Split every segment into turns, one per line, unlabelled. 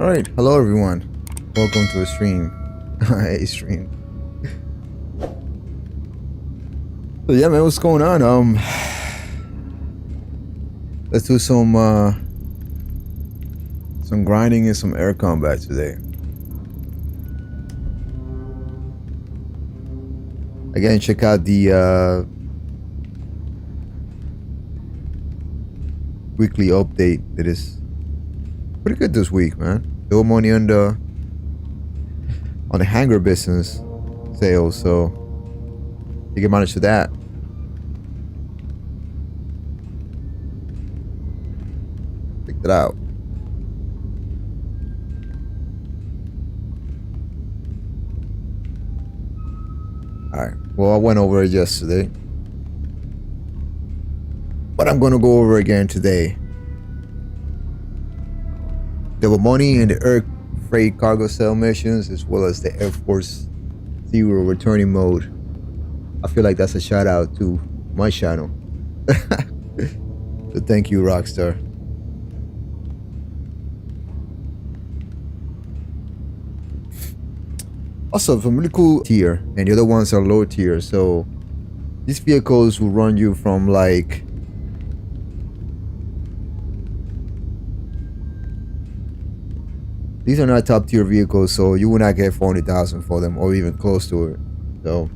All right, hello everyone. Welcome to a stream. A stream. So yeah, man, what's going on? Let's do some grinding and some air combat today. Again, check out the weekly update. That is pretty good this week, man. No money on the hanger business sales, so you can manage to that. Check that out. Alright, well, I went over it yesterday, but I'm gonna go over again today. Double money in the air freight cargo sale missions, as well as the Air Force Zero returning mode. I feel like that's a shout out to my channel. So thank you, Rockstar. Also, some really cool tier, and the other ones are low tier. So these vehicles will run you from like these are not top tier vehicles, so you will not get 400,000 for them or even close to it. So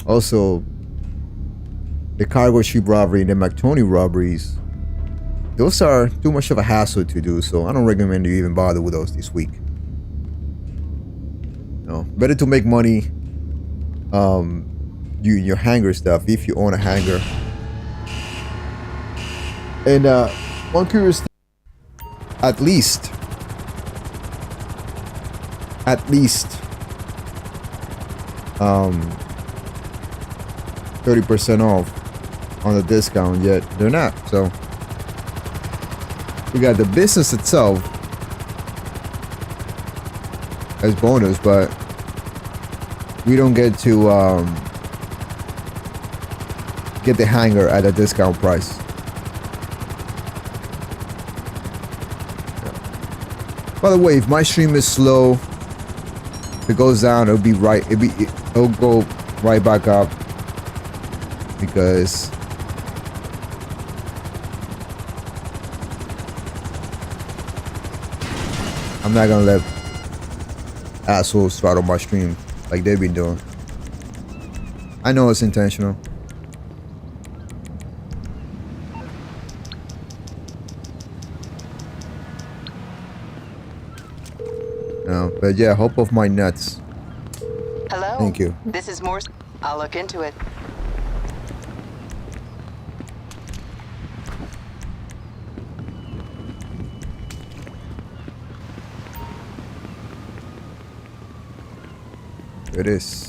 also the cargo ship robbery and the McTony robberies, those are too much of a hassle to do, so I don't recommend you even bother with those this week. No, better to make money your hangar stuff if you own a hangar. And one curious thing, at least 30% off on the discount, yet they're not. So we got the business itself as bonus, but we don't get to get the hangar at a discount price. By the way, if my stream is slow, if it goes down, it'll be right. It'll go right back up because I'm not gonna let assholes throttle my stream like they've been doing. I know it's intentional. No, but yeah, hope of my nuts.
Hello.
Thank you.
This is Morse. I'll look into it.
It is.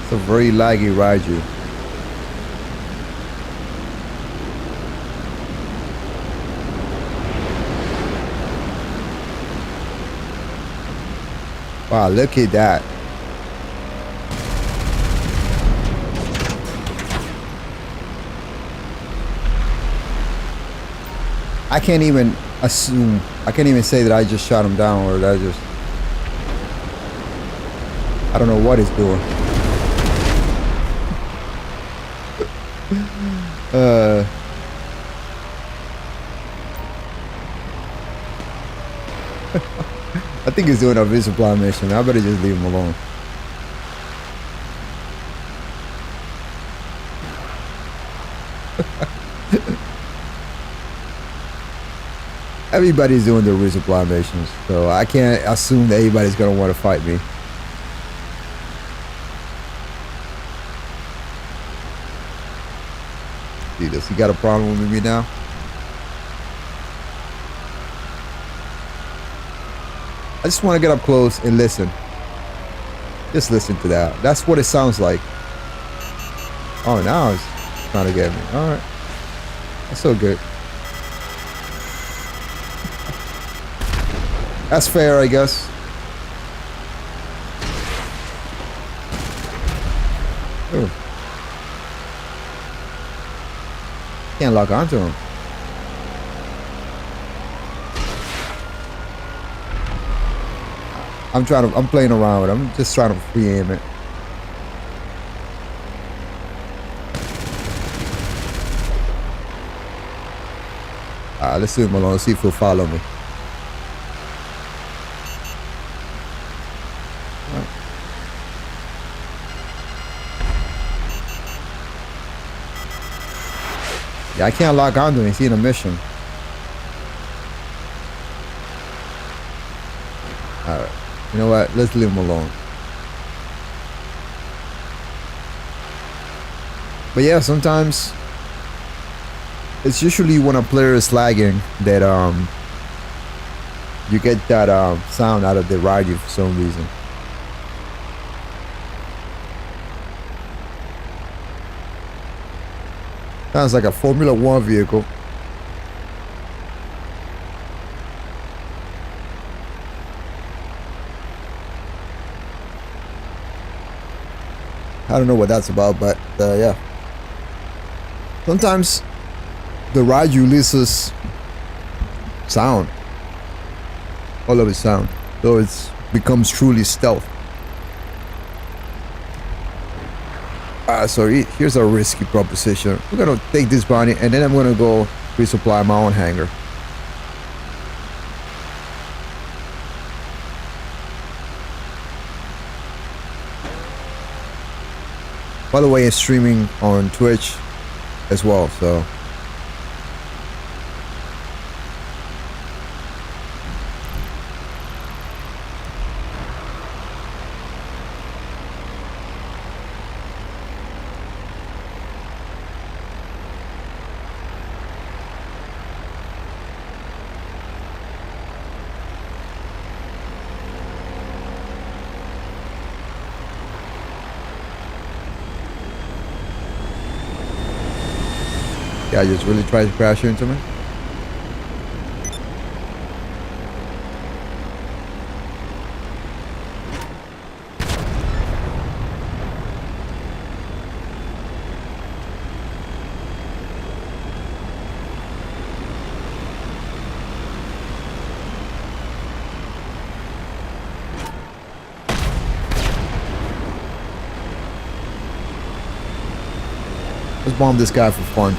It's a very laggy Raiju. Wow, look at that. I can't even assume. I can't even say that I just shot him down or that I just... I don't know what he's doing. I think he's doing a resupply mission. I better just leave him alone. Everybody's doing their resupply missions, so I can't assume that everybody's gonna want to fight me. See, does he got a problem with me now? I just want to get up close and listen. Just listen to that. That's what it sounds like. Oh, now it's trying to get me. All right. That's so good. That's fair, I guess. Ooh. Can't lock onto him. I'm playing around with him. I'm just trying to free aim it. Let's leave him alone. See if he'll follow me. Yeah, I can't lock onto him. He's in a mission. Alright. You know what? Let's leave him alone. But yeah, sometimes it's usually when a player is lagging that you get that sound out of the radio for some reason. Sounds like a Formula One vehicle. I don't know what that's about, but yeah. Sometimes the ride releases sound. All of its sound. So it becomes truly stealth. So here's a risky proposition. We're gonna take this bounty and then I'm gonna go resupply my own hangar. By the way, it's streaming on Twitch as well, so yeah, just really tried to crash into me. Let's bomb this guy for fun.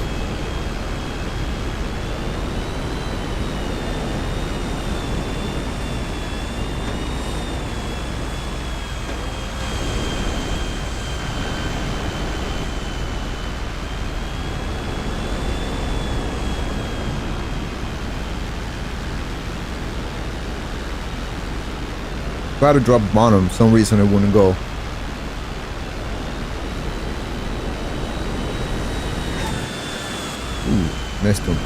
Try to drop on him. For some reason it wouldn't go. Ooh, missed him.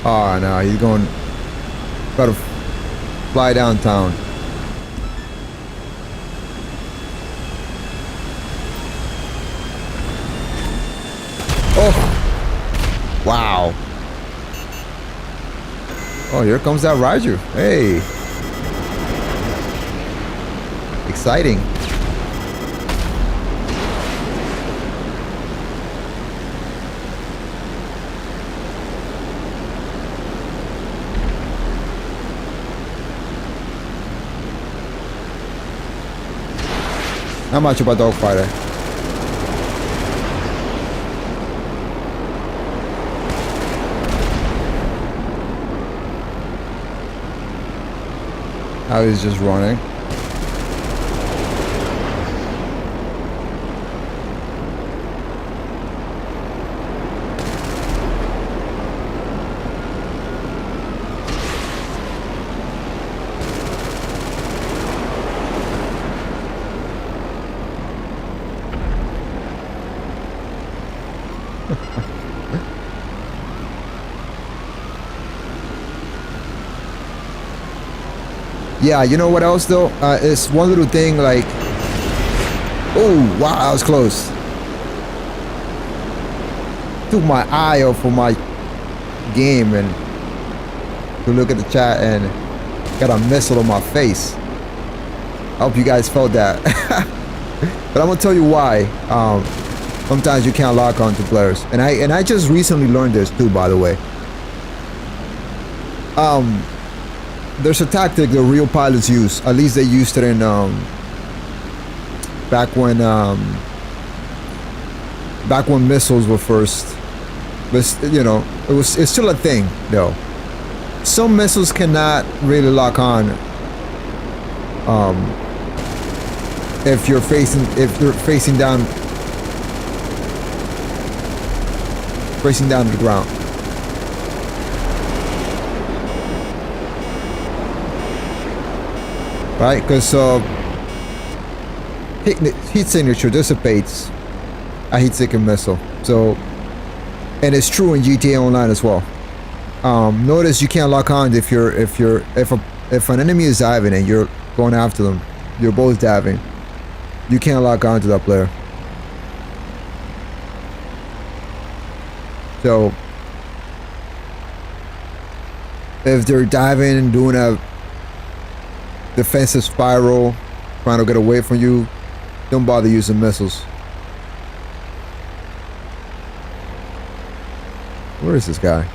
Oh no, he's going try to fly downtown. Oh wow. Oh, here comes that Raiju. Hey. Exciting. Not much about dogfighter. Now he's just running. Yeah, you know what else though? It's one little thing like, oh wow, that was close. Took my eye off of my game and to look at the chat and got a missile on my face. I hope you guys felt that. But I'm gonna tell you why. Sometimes you can't lock on to players, and I just recently learned this too, by the way. There's a tactic that real pilots use. At least they used it in back when missiles were first. But you know, it's still a thing though. Some missiles cannot really lock on if you're facing down to the ground. Right, because heat signature dissipates a heat-seeking missile. So, and it's true in GTA Online as well. Notice you can't lock on if an enemy is diving and you're going after them. You're both diving. You can't lock on to that player. So, if they're diving and doing a defensive spiral, trying to get away from you, don't bother using missiles. Where is this guy?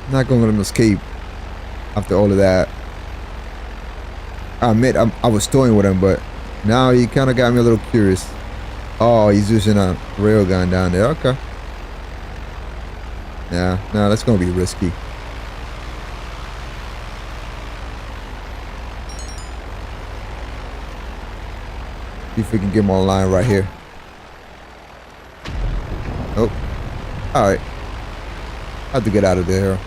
I'm not gonna let him escape after all of that. I admit I was toying with him, but now he kind of got me a little curious. Oh, he's using a railgun down there. Okay. Yeah, no, that's gonna be risky. See if we can get him online right here. Nope. Alright. I have to get out of there.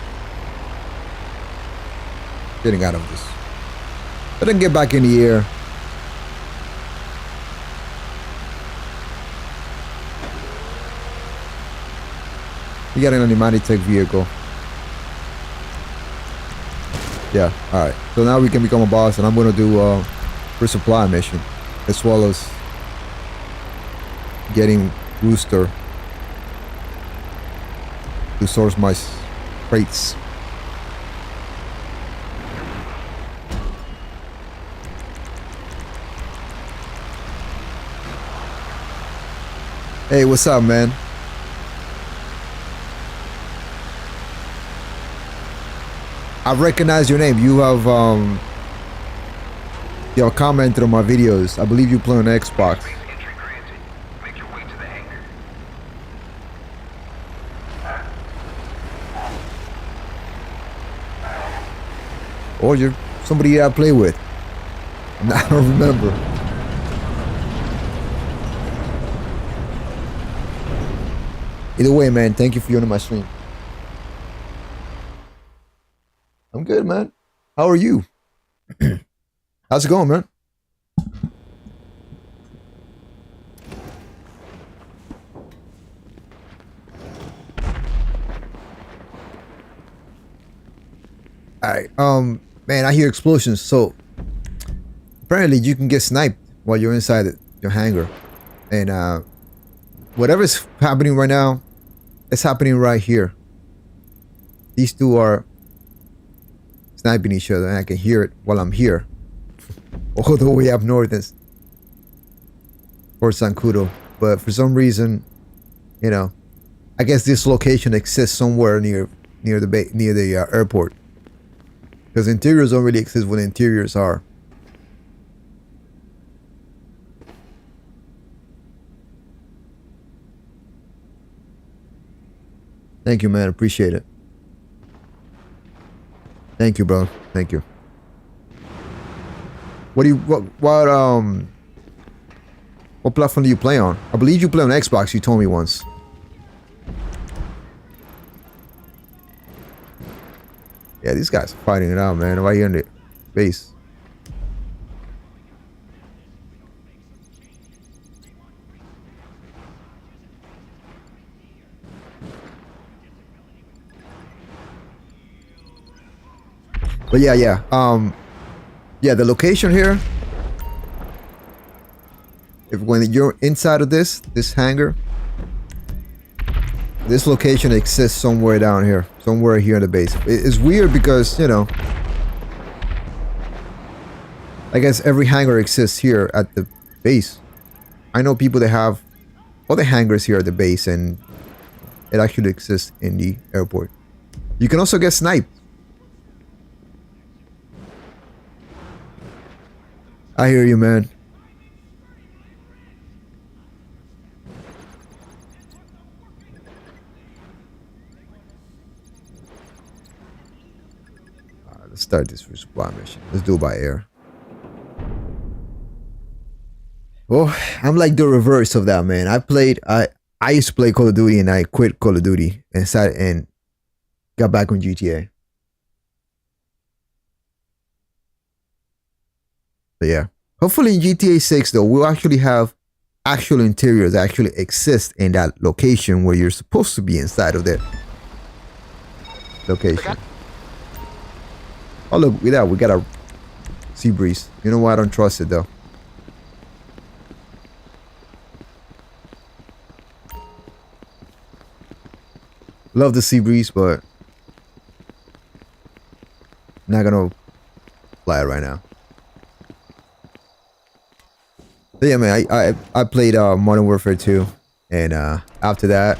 Getting out of this. But then get back in the air. You got an animatic vehicle. Yeah, alright. So now we can become a boss, and I'm gonna do a resupply mission, as well as getting Rooster to source my crates. Hey, what's up, man? I recognize your name. You have commented on my videos. I believe you play on Xbox. Or you're somebody I play with. I don't remember. Either way, man, thank you for joining my stream. I'm good, man. How are you? How's it going, man? Alright, man, I hear explosions. So apparently you can get sniped while you're inside your hangar. And whatever's happening right now, it's happening right here. These two are sniping each other, and I can hear it while I'm here. All the way up north is Fort Zancudo. But for some reason, you know, I guess this location exists somewhere near the airport. Because interiors don't really exist when interiors are. Thank you, man. Appreciate it. Thank you, bro. Thank you. What platform do you play on? I believe you play on Xbox, you told me once. Yeah, these guys are fighting it out, man. Right here in the base. But yeah. Yeah, the location here. If when you're inside of this hangar, this location exists somewhere down here, somewhere here in the base. It's weird because, you know, I guess every hangar exists here at the base. I know people that have other hangars here at the base, and it actually exists in the airport. You can also get sniped. I hear you, man. Alright, let's start this resupply mission. Let's do it by air. Oh, I'm like the reverse of that, man. I used to play Call of Duty, and I quit Call of Duty and got back on GTA. But yeah, hopefully in GTA 6 though, we'll actually have actual interiors that actually exist in that location where you're supposed to be inside of that location. Oh look, we got a sea breeze. You know what? I don't trust it though. Love the sea breeze, but not gonna fly it right now. But yeah, man, I played Modern Warfare 2, and after that,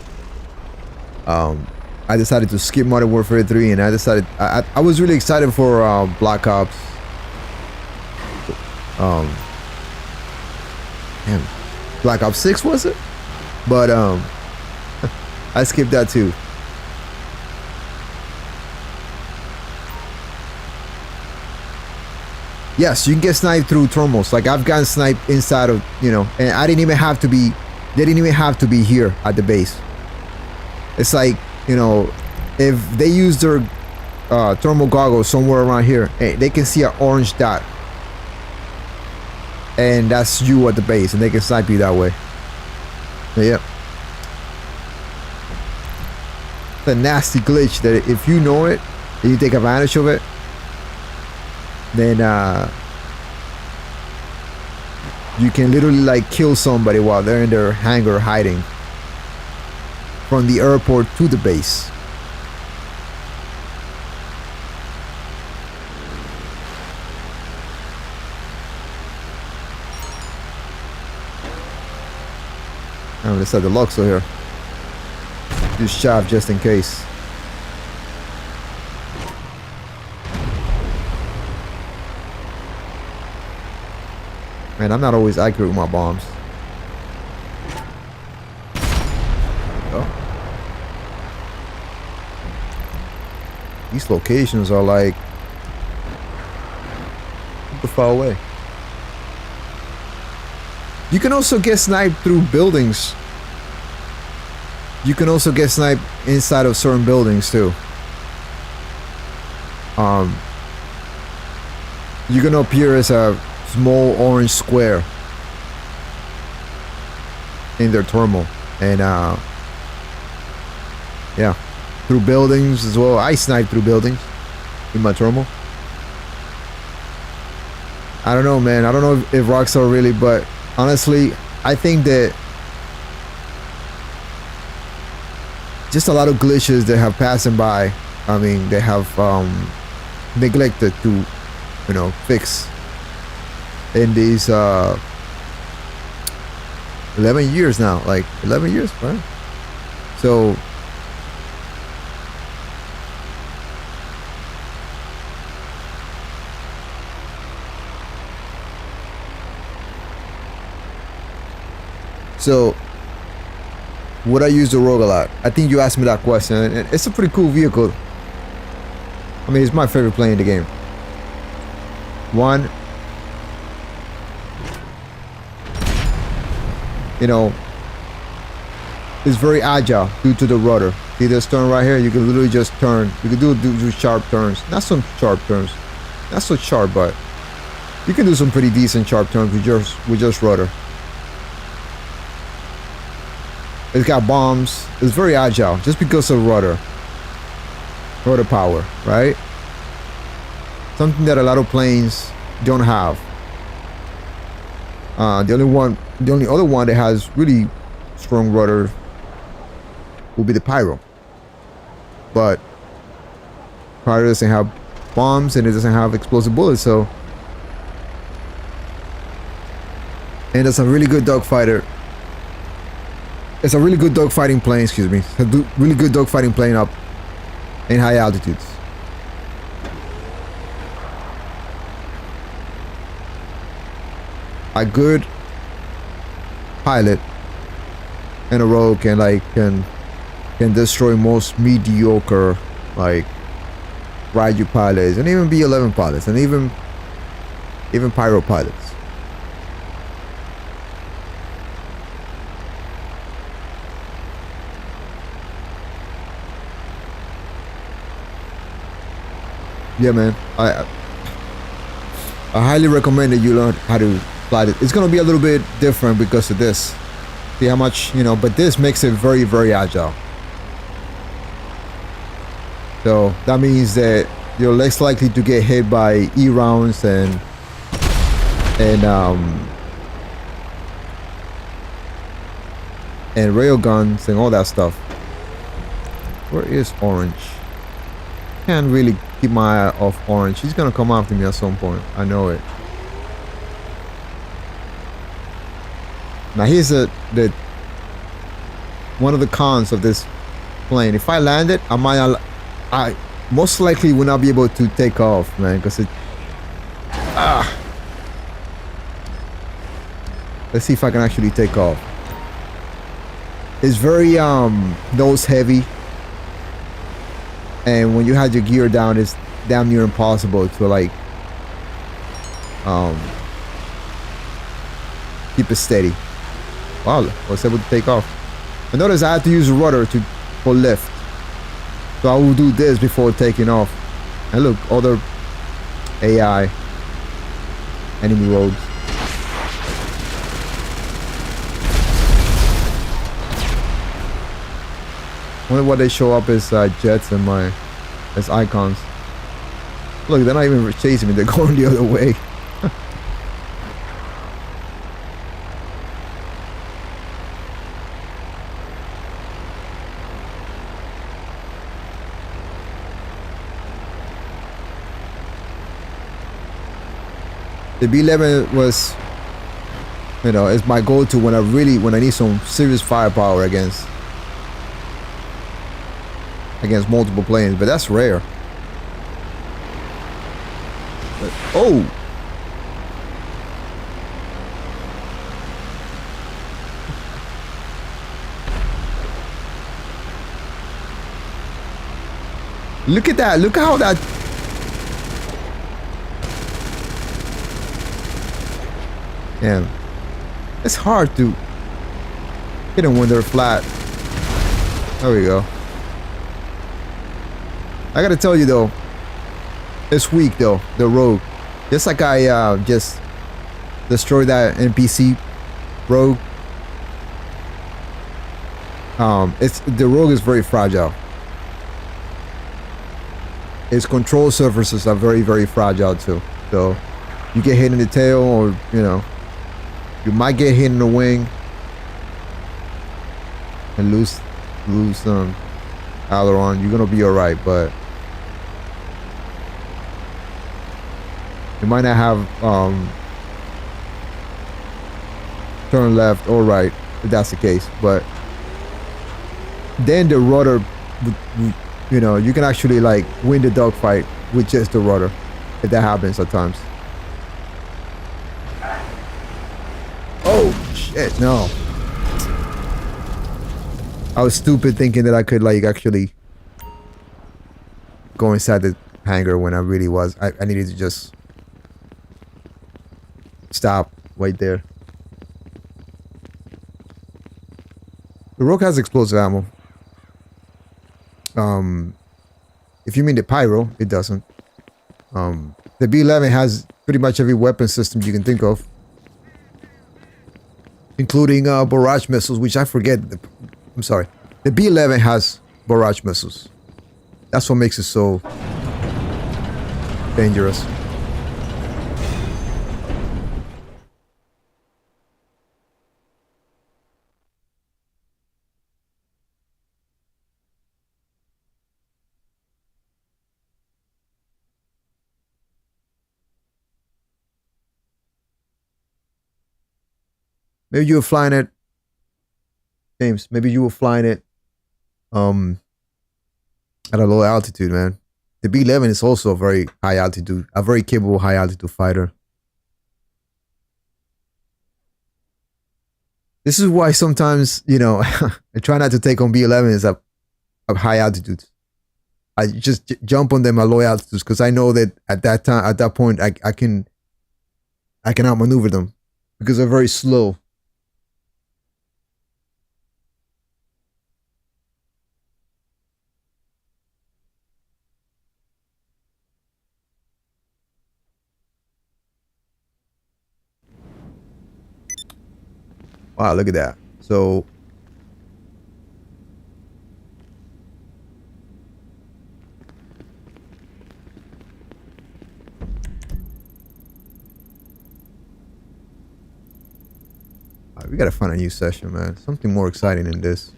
I decided to skip Modern Warfare 3, and I was really excited for Black Ops. Damn, Black Ops 6 was it? But I skipped that too. Yes, you can get sniped through thermals. Like I've gotten sniped inside of, you know, and I didn't even have to be, they didn't even have to be here at the base. It's like, you know, if they use their thermal goggles somewhere around here, they can see an orange dot. And that's you at the base, and they can snipe you that way. Yep. It's a nasty glitch that if you know it, and you take advantage of it, then you can literally like kill somebody while they're in their hangar hiding from the airport to the base. Oh, let's have the Luxor here. Just shove just in case. Man, I'm not always accurate with my bombs. Oh. These locations are like super far away. You can also get sniped through buildings. You can also get sniped inside of certain buildings too. You can appear as a small orange square in their thermal, and yeah, through buildings as well. I snipe through buildings in my thermal. I don't know, man. I don't know if Rockstar really, but honestly, I think that just a lot of glitches that have passing by. I mean, they have neglected to, you know, fix in these 11 years now, like 11 years, right? So would I use the Rogue a lot? I think you asked me that question, and it's a pretty cool vehicle. I mean, it's my favorite plane in the game. One, you know, it's very agile due to the rudder. See this turn right here? You can literally just turn. You can do sharp turns. Not some sharp turns. Not so sharp, but you can do some pretty decent sharp turns with just rudder. It's got bombs. It's very agile just because of rudder power, right? something that a lot of planes don't have. The only other one that has really strong rudder will be the Pyro. But Pyro doesn't have bombs and it doesn't have explosive bullets, so. And it's a really good dogfighter. It's a really good dogfighting plane, excuse me. A really good dogfighting plane up in high altitudes. A good pilot and a rogue can destroy most mediocre like Ryujin pilots and even B-11 pilots and even Pyro pilots. Yeah, man. I highly recommend that you learn how to fly it. It's gonna be a little bit different because of this. See how much, but this makes it very, very agile. So that means that you're less likely to get hit by E rounds and rail guns and all that stuff. Where is Orange? Can't really keep my eye off Orange. He's gonna come after me at some point. I know it. Now here's the one of the cons of this plane. If I land it, I most likely will not be able to take off, man, because it. Let's see if I can actually take off. It's very nose heavy, and when you have your gear down, it's damn near impossible to like keep it steady. Wow, I was able to take off. I noticed I had to use a rudder for lift. So I will do this before taking off. And look, other AI enemy rogues. Wonder what they show up as jets and as icons. Look, they're not even chasing me, they're going the other way. The B-11 was, is my go-to when I need some serious firepower against multiple planes, but that's rare. But, oh! Look at that! Look how that. Damn. It's hard to hit them when they're flat. There we go. I gotta tell you though, it's weak though, the rogue. Just like I just destroyed that NPC rogue. The rogue is very fragile. Its control surfaces are very, very fragile too. So you get hit in the tail, or you might get hit in the wing and lose some aileron. You're gonna be alright, but you might not have turn left or right if that's the case. But then the rudder, you can actually like win the dogfight with just the rudder if that happens at times. Oh shit, no. I was stupid thinking that I could like actually go inside the hangar when I really was. I needed to just stop right there. The Rogue has explosive ammo. If you mean the Pyro, it doesn't. The B-11 has pretty much every weapon system you can think of, including barrage missiles, which I forget. I'm sorry. The B-11 has barrage missiles. That's what makes it so dangerous. Maybe you were flying it, James. Maybe you were flying it at a low altitude, man. The B-11 is also a very high altitude, a very capable high altitude fighter. This is why sometimes, you know, I try not to take on B-11s at high altitudes. I just jump on them at low altitudes because I know that at that point, I can outmaneuver them because they're very slow. Wow, look at that. So we gotta find a new session, man. Something more exciting than this.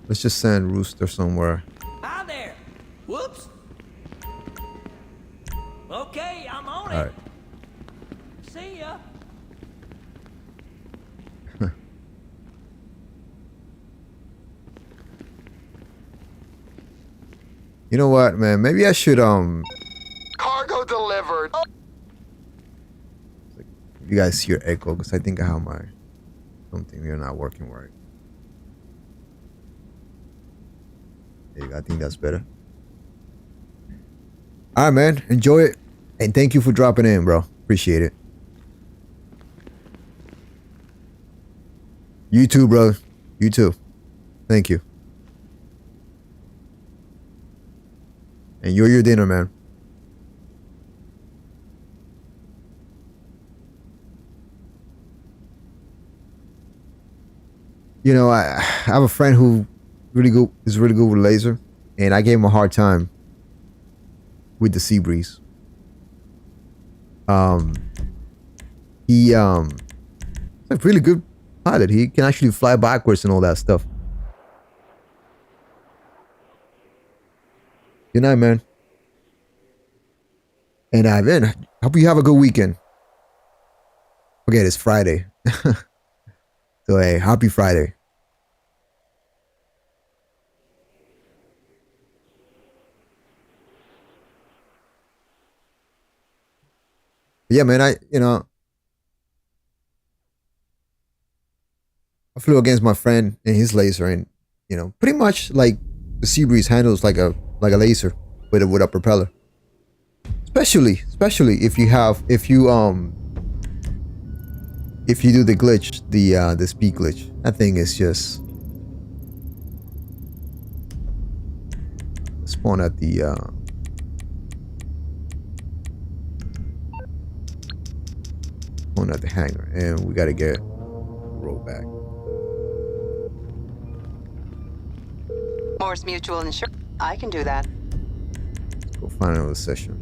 Let's just send Rooster somewhere.
Hi there. Whoops. Okay, I'm on it.
All right.
See ya.
You know what, man? Maybe I should
Cargo delivered.
you guys hear echo because I think I have my something here not working right. There you go. I think that's better. All right, man. Enjoy it, and thank you for dropping in, bro. Appreciate it. You too, bro. You too. Thank you. Enjoy your dinner, man. You know, I have a friend who is really good with laser, and I gave him a hard time with the sea breeze. He's a really good pilot. He can actually fly backwards and all that stuff. Good night, man. And Ivan, hope you have a good weekend. Forget it's Friday. So hey, happy Friday. Yeah, man, I flew against my friend and his laser, and pretty much like the sea breeze handles like a laser with a propeller. Especially if you do the glitch, the speed glitch. That thing is just spawn at the hangar, and we gotta get rolled back.
Morse Mutual Insurance. I can do that.
Let's go find another session.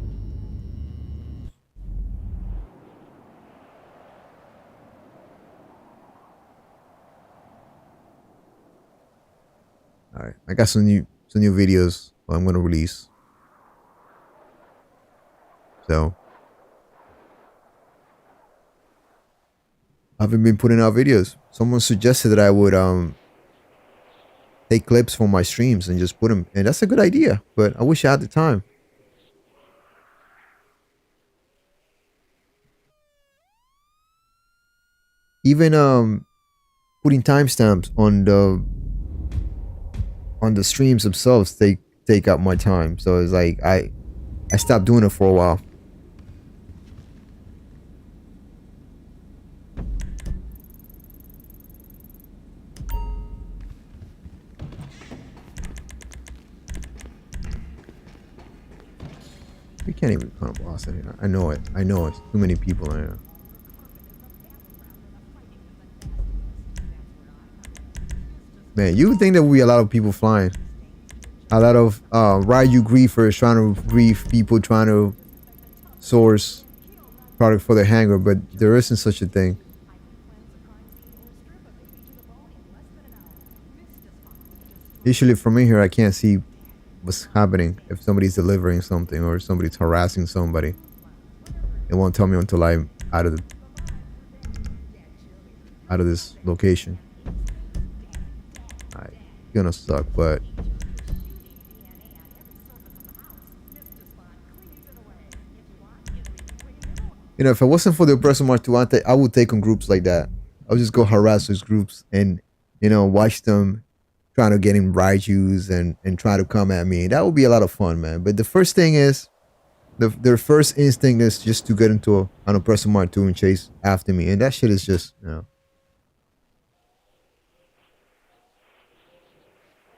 All right, I got some new videos I'm gonna release. So I haven't been putting out videos. Someone suggested that I would take clips from my streams and just put them, and that's a good idea. But I wish I had the time. Even putting timestamps on the streams themselves take up my time. So it's like I stopped doing it for a while. We can't even put a boss in here. I know it. Too many people in here. Man, you would think there would be a lot of people flying. a lot of Ryu griefers trying to grief people trying to source product for their hangar, but there isn't such a thing. Usually from in here, I can't see what's happening if somebody's delivering something or somebody's harassing somebody. It won't tell me until I'm out of this location. Alright, gonna suck, but you know, if it wasn't for the oppressor Mark II, I would take on groups like that. I would just go harass those groups and, you know, watch them trying to get in Raijus and try to come at me. That would be a lot of fun, man. But the first thing is, their first instinct is just to get into an oppressor Mark II and chase after me. And that shit is just, you know.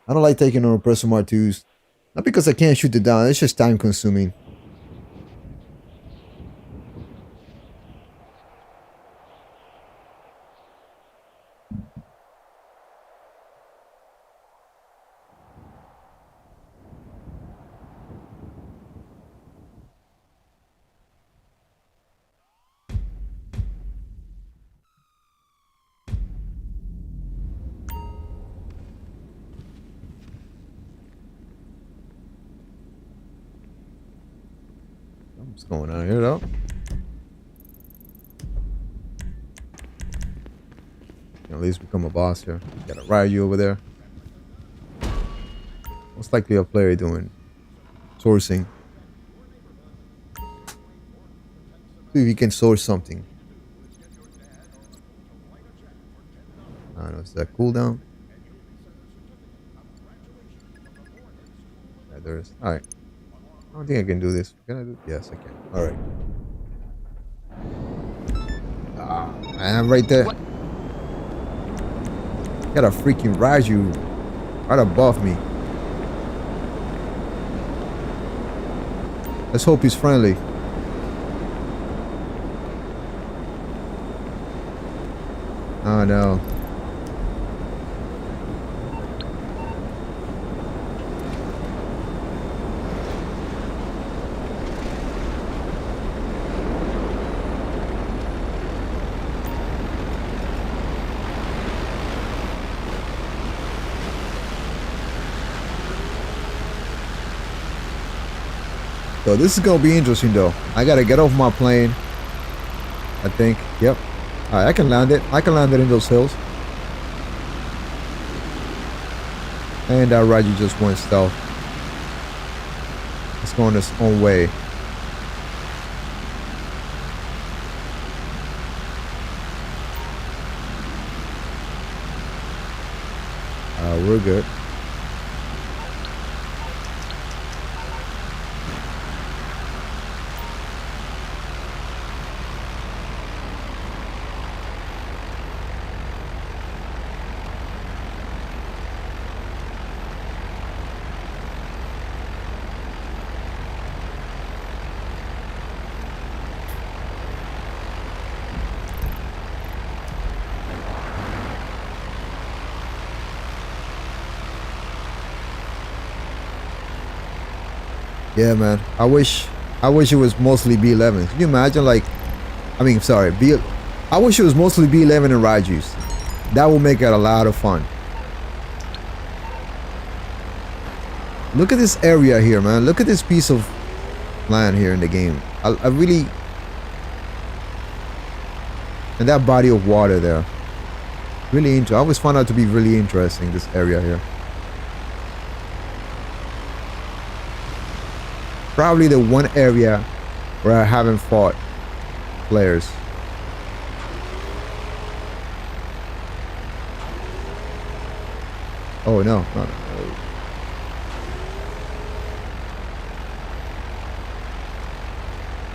I don't like taking on oppressor Mark IIs. Not because I can't shoot it down. It's just time consuming. What's going on here, though? At least become a boss here. Got a Ryu over there. Most likely a player doing sourcing. See if he can source something. I don't know. Is that cooldown? Yeah, there is. All right. I don't think I can do this. Can I do? Yes, I can. All right. Ah, man, right there.
What?
Got a freaking Raju right above me. Let's hope he's friendly. Oh no. So this is gonna be interesting though. I gotta get off my plane. I think. Yep. Alright, I can land it. I can land it in those hills. And that Raji just went stealth. It's going its own way. We're good. Yeah, man. I wish it was mostly B11. Can you imagine, like, I mean, sorry, I wish it was mostly B11 and Raijus. That would make it a lot of fun. Look at this area here, man. Look at this piece of land here in the game. I really, and that body of water there. Really I always found out to be really interesting, this area here. Probably the one area where I haven't fought players. Oh no, no.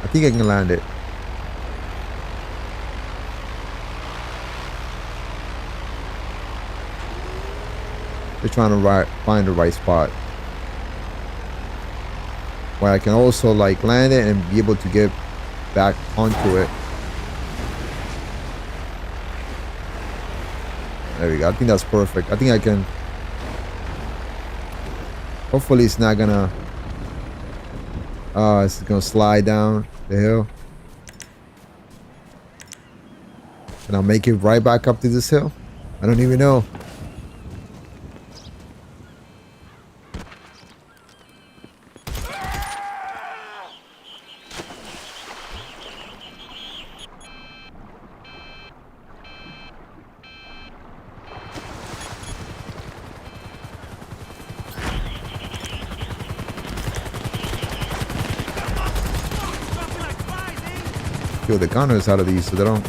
I think I can land it. They're trying to find the right spot where I can also like land it and be able to get back onto it. There we go. I think that's perfect. I think I can. Hopefully it's not gonna it's gonna slide down the hill. Can I make it right back up to this hill? I don't even know. Kill the gunners out of these so they don't.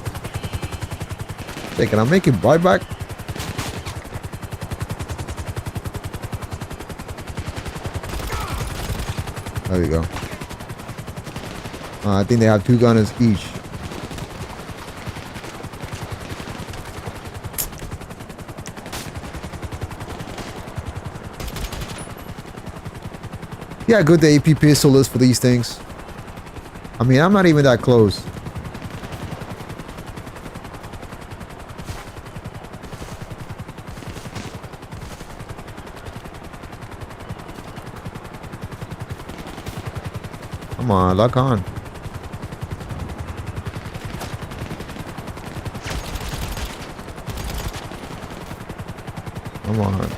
Hey, can I make it right back? There we go. I think they have 2 gunners each. Yeah, how good the AP pistol is for these things. I mean, I'm not even that close. Come on, lock on. Come on.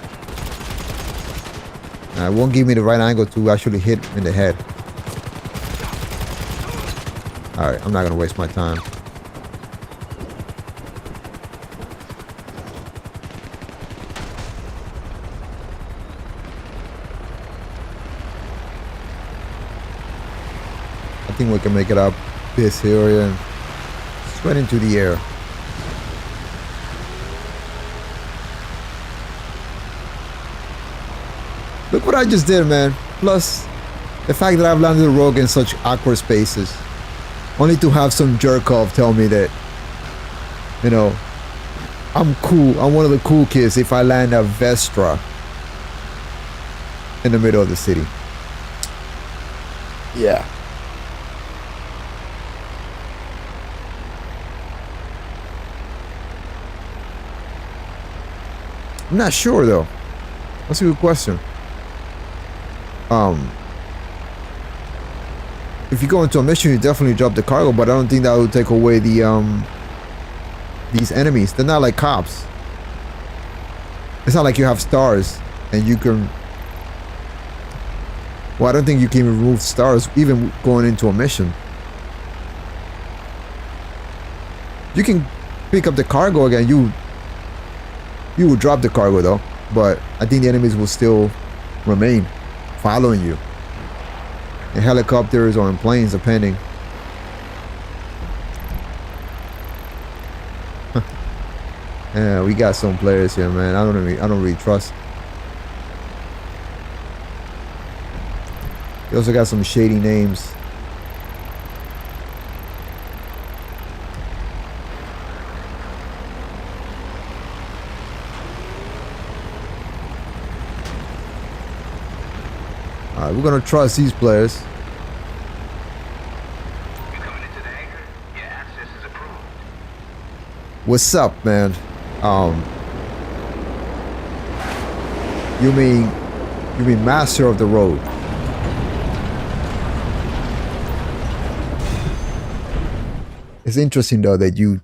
It won't give me the right angle to actually hit in the head. Alright, I'm not gonna waste my time. I think we can make it up this area and straight into the air. Look what I just did, man. Plus, the fact that I've landed a rogue in such awkward spaces. Only to have some jerk off tell me that, you know, I'm cool. I'm one of the cool kids if I land a Vestra in the middle of the city. Yeah. I'm not sure though. That's a good question. If you go into a mission, you definitely drop the cargo, but I don't think that will take away the these enemies. They're not like cops. It's not like you have stars and you can. Well, I don't think you can remove stars even going into a mission. You can pick up the cargo again. You will drop the cargo though, but I think the enemies will still remain following you in helicopters or in planes, depending. Yeah, we got some players here, man. I don't really trust. We also got some shady names. Alright, we're gonna trust these players. What's up, man? You mean master of the road? It's interesting though that you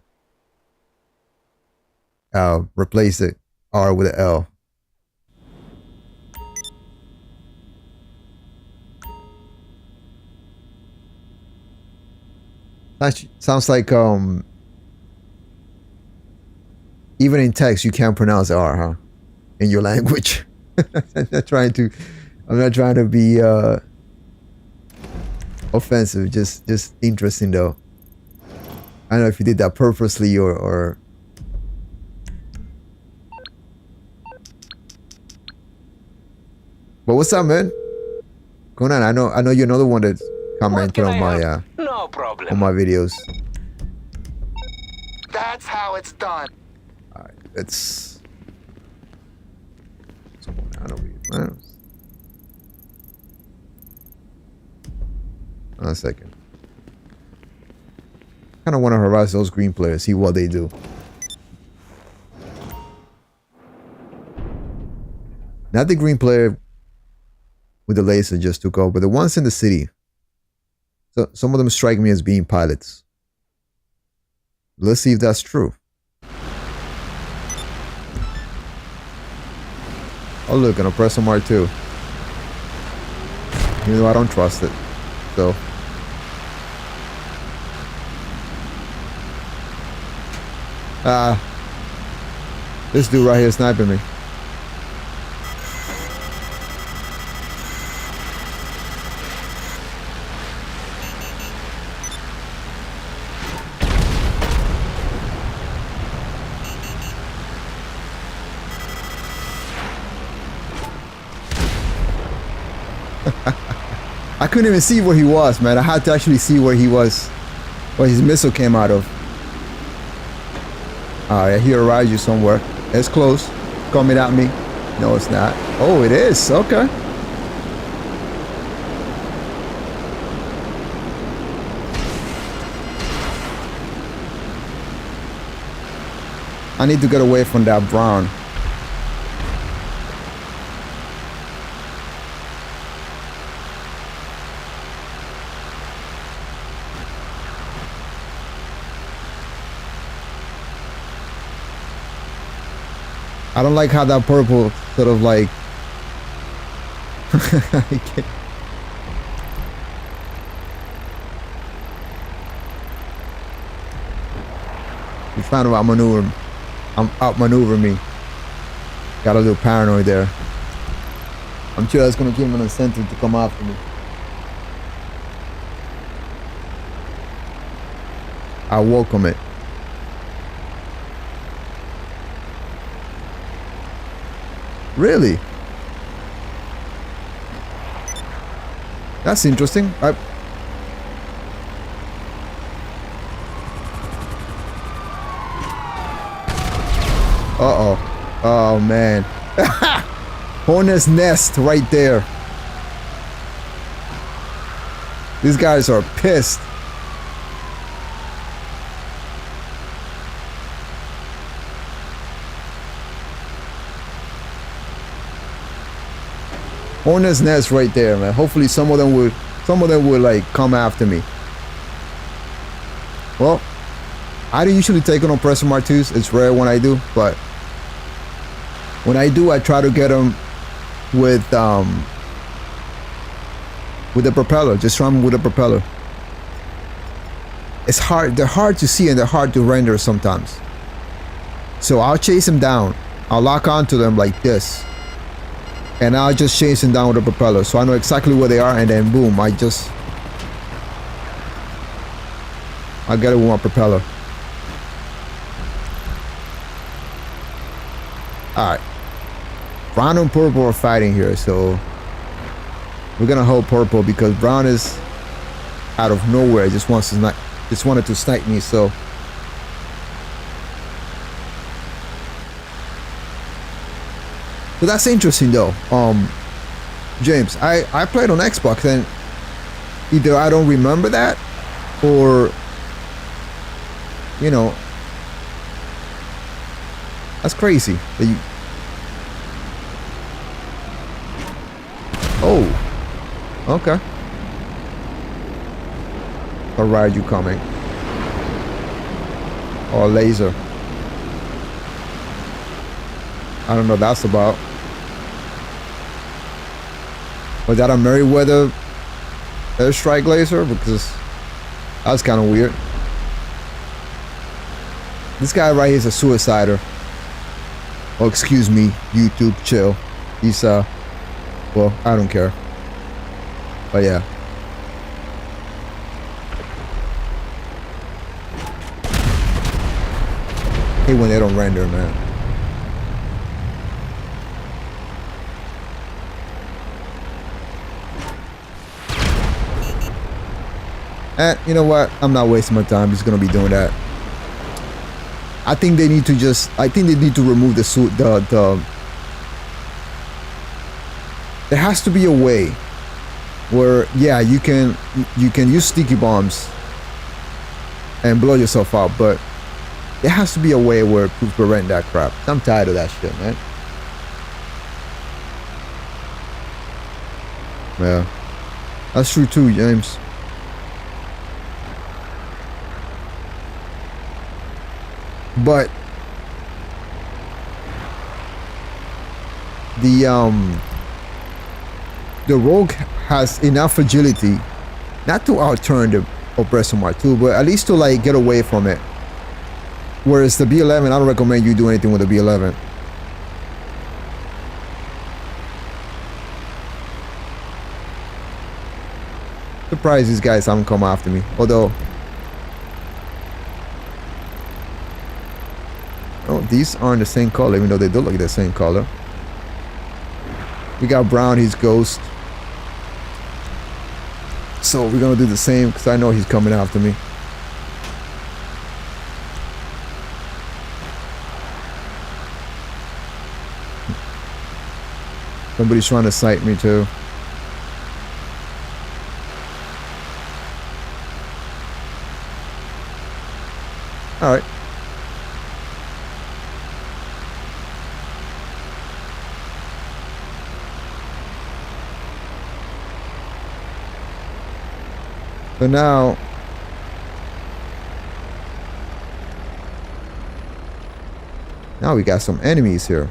replace the R with an L. That sounds like even in text you can't pronounce R, huh? In your language. I'm not trying to be offensive, just interesting though. I don't know if you did that purposely or but what's up, man? Going on? I know you're another one that's commented on my
No problem.
on my videos.
That's how it's done.
Alright, let's what's going on over here, man? A second. Kind of want to harass those green players, see what they do. Not the green player with the laser just took off, but the ones in the city, so some of them strike me as being pilots. Let's see if that's true. Oh look, an oppressor Mark 2. Even though I don't trust it. So this dude right here sniping me. I couldn't even see where he was, man. I had to actually see where he was, where his missile came out of. Alright, he arrived you somewhere. It's close. Coming at me. No, it's not. Oh, it is. Okay. I need to get away from that brown. I don't like how that purple sort of like he's trying to outmaneuver me. Got a little paranoid there. I'm sure that's gonna give him an incentive to come after me. I welcome it. Really? That's interesting. Uh-oh. Oh, man. Hornet's nest right there. These guys are pissed. Hornet's nest right there, man. Hopefully some of them will like come after me. Well, I don't usually take on Oppressor Mark 2s. It's rare when I do, but when I do, I try to get them with the propeller. Just try them with the propeller. It's hard. They're hard to see and they're hard to render sometimes. So I'll chase them down. I'll lock onto them like this. And I'll just chase them down with the propeller. So I know exactly where they are, and then boom, I get it with my propeller. Alright. Brown and purple are fighting here, so we're gonna hold purple because brown is out of nowhere. Just wanted to snipe me, so but that's interesting though. James, I played on Xbox and either I don't remember that or, you know, that's crazy that you. Oh, okay. Or ride you coming? Or laser? I don't know what that's about. Was that a Merryweather airstrike laser? Because that's kind of weird. This guy right here is a suicider. Oh, excuse me, YouTube, chill. He's well, I don't care. But yeah. Hate when they don't render, man. And you know what? I'm not wasting my time. Just gonna be doing that. I think they need to remove the suit. There has to be a way where, yeah, you can use sticky bombs and blow yourself up, but there has to be a way where to prevent that crap. I'm tired of that shit, man. Yeah. That's true too, James. But the rogue has enough agility not to outturn the oppressor Mark II, but at least to like get away from it. Whereas the B11, I don't recommend you do anything with the B11. Surprised these guys haven't come after me. Although, oh, these aren't the same color, even though they do look the same color. We got Brown, he's Ghost. So we're gonna do the same because I know he's coming after me. Somebody's trying to sight me too. All right. So now we got some enemies here.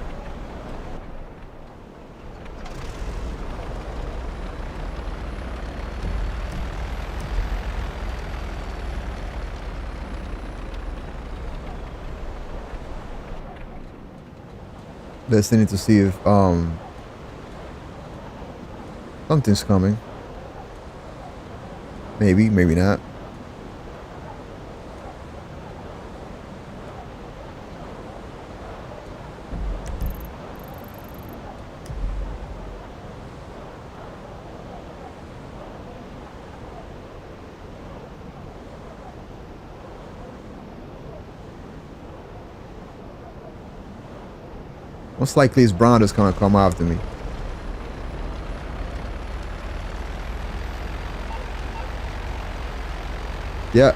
Listening to see if something's coming. Maybe, maybe not. Most likely his Brown is gonna come after me. Yeah.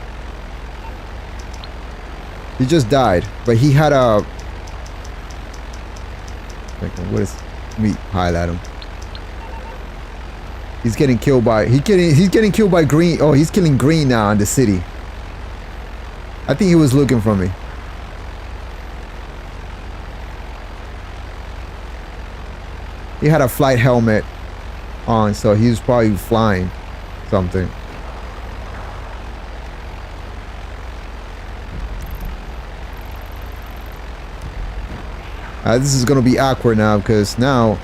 He just died, but he had a... What is... Let me highlight him. He's getting killed by... He's getting killed by Green. Oh, he's killing Green now in the city. I think he was looking for me. He had a flight helmet on, so he was probably flying something. This is gonna be awkward now because now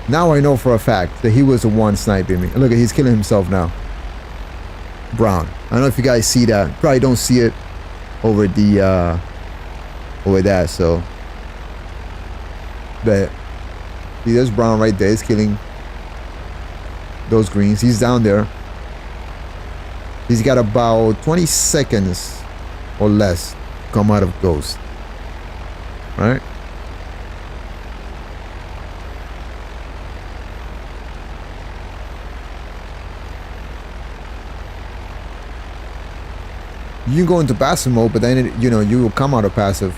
I know for a fact that he was the one sniping me. Look, he's killing himself now. Brown. I don't know if you guys see that. Probably don't see it over the over that. So, but see, there's Brown right there. He's killing those greens. He's down there. He's got about 20 seconds or less to come out of Ghost. All right. You can go into passive mode, but then you know you will come out of passive.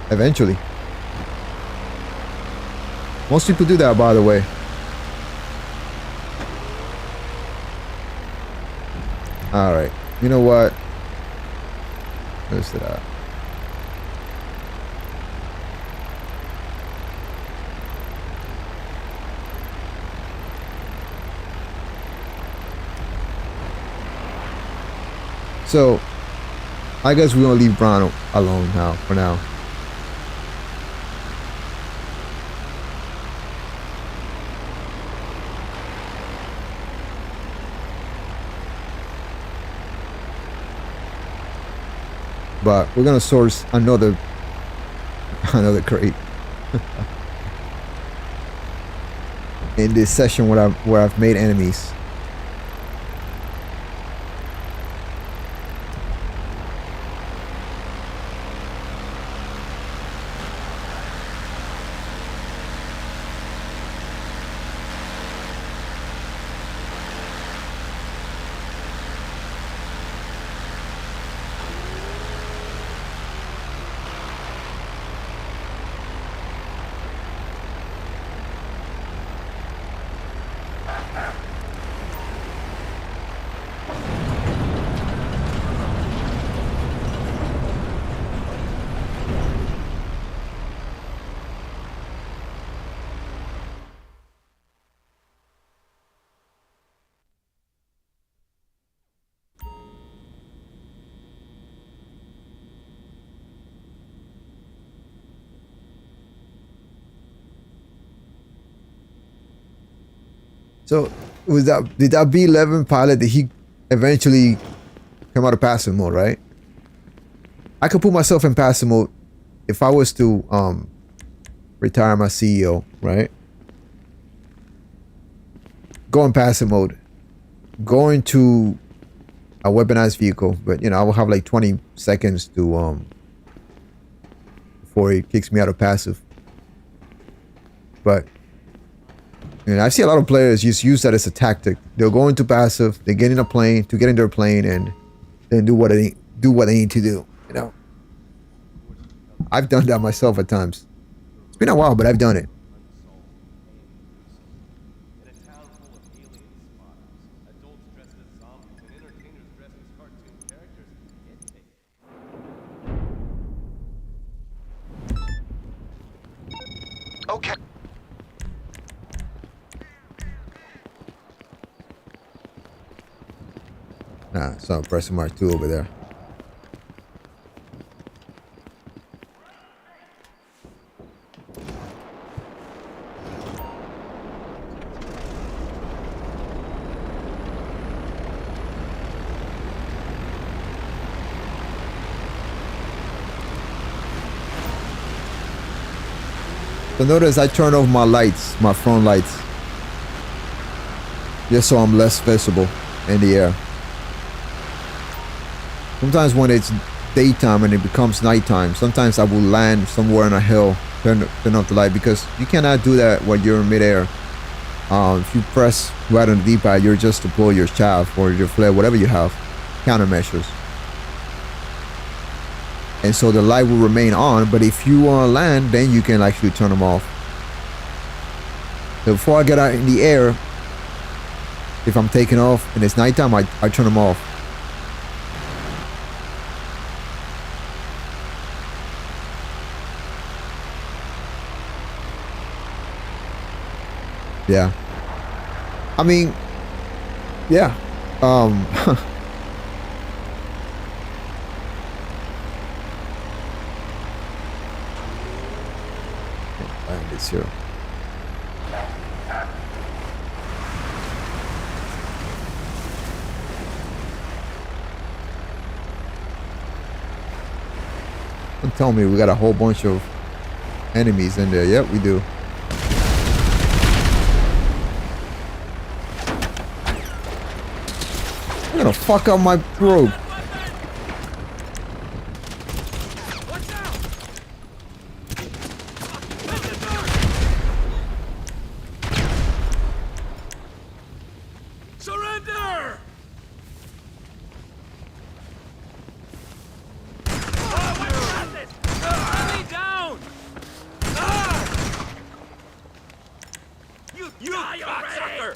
Eventually. Most people do that, by the way. All right. You know what? Where's it at? So, I guess we're gonna leave Brown alone now, for now. But we're gonna source another crate in this session where I've made enemies. So was that did that B11 pilot? Did he eventually come out of passive mode? Right. I could put myself in passive mode if I was to retire my CEO. Right. Go in passive mode. Go into a weaponized vehicle, but you know I will have like 20 seconds to before he kicks me out of passive. But you know, I see a lot of players just use that as a tactic. They'll go into passive, they get in a plane to get in their plane, and then do what they need to do. You know, I've done that myself at times. It's been a while, but I've done it.
Okay.
Nah, it's not pressing mark 2 over there. So notice I turn off my lights, my front lights, just so I'm less visible in the air. Sometimes when it's daytime and it becomes nighttime, sometimes I will land somewhere on a hill, turn off the light, because you cannot do that while you're in midair. If you press right on the D-pad, you're just deploy your chaff or your flare, whatever you have, countermeasures. And so the light will remain on, but if you want to land, then you can actually turn them off. So before I get out in the air, if I'm taking off and it's nighttime, I turn them off. Yeah. I mean, yeah. Land this here. Don't tell me we got a whole bunch of enemies in there. Yep, we do. You're gonna fuck up my probe.
Surrender! Down! You die already!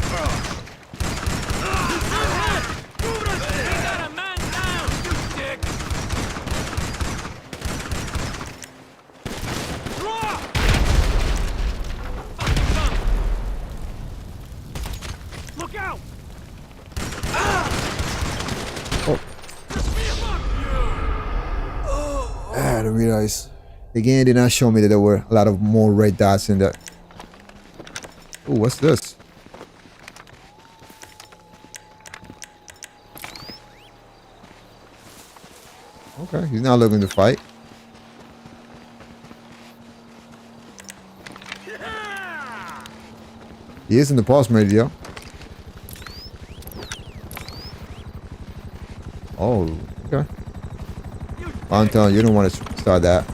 We got a man down, you dick! Look out!
I didn't realize. The game did not show me that there were a lot of more red dots in that. Oh, what's this? Okay, he's not looking to fight. He is in the pulse radio. Oh, okay. I'm telling you, you don't want to start that.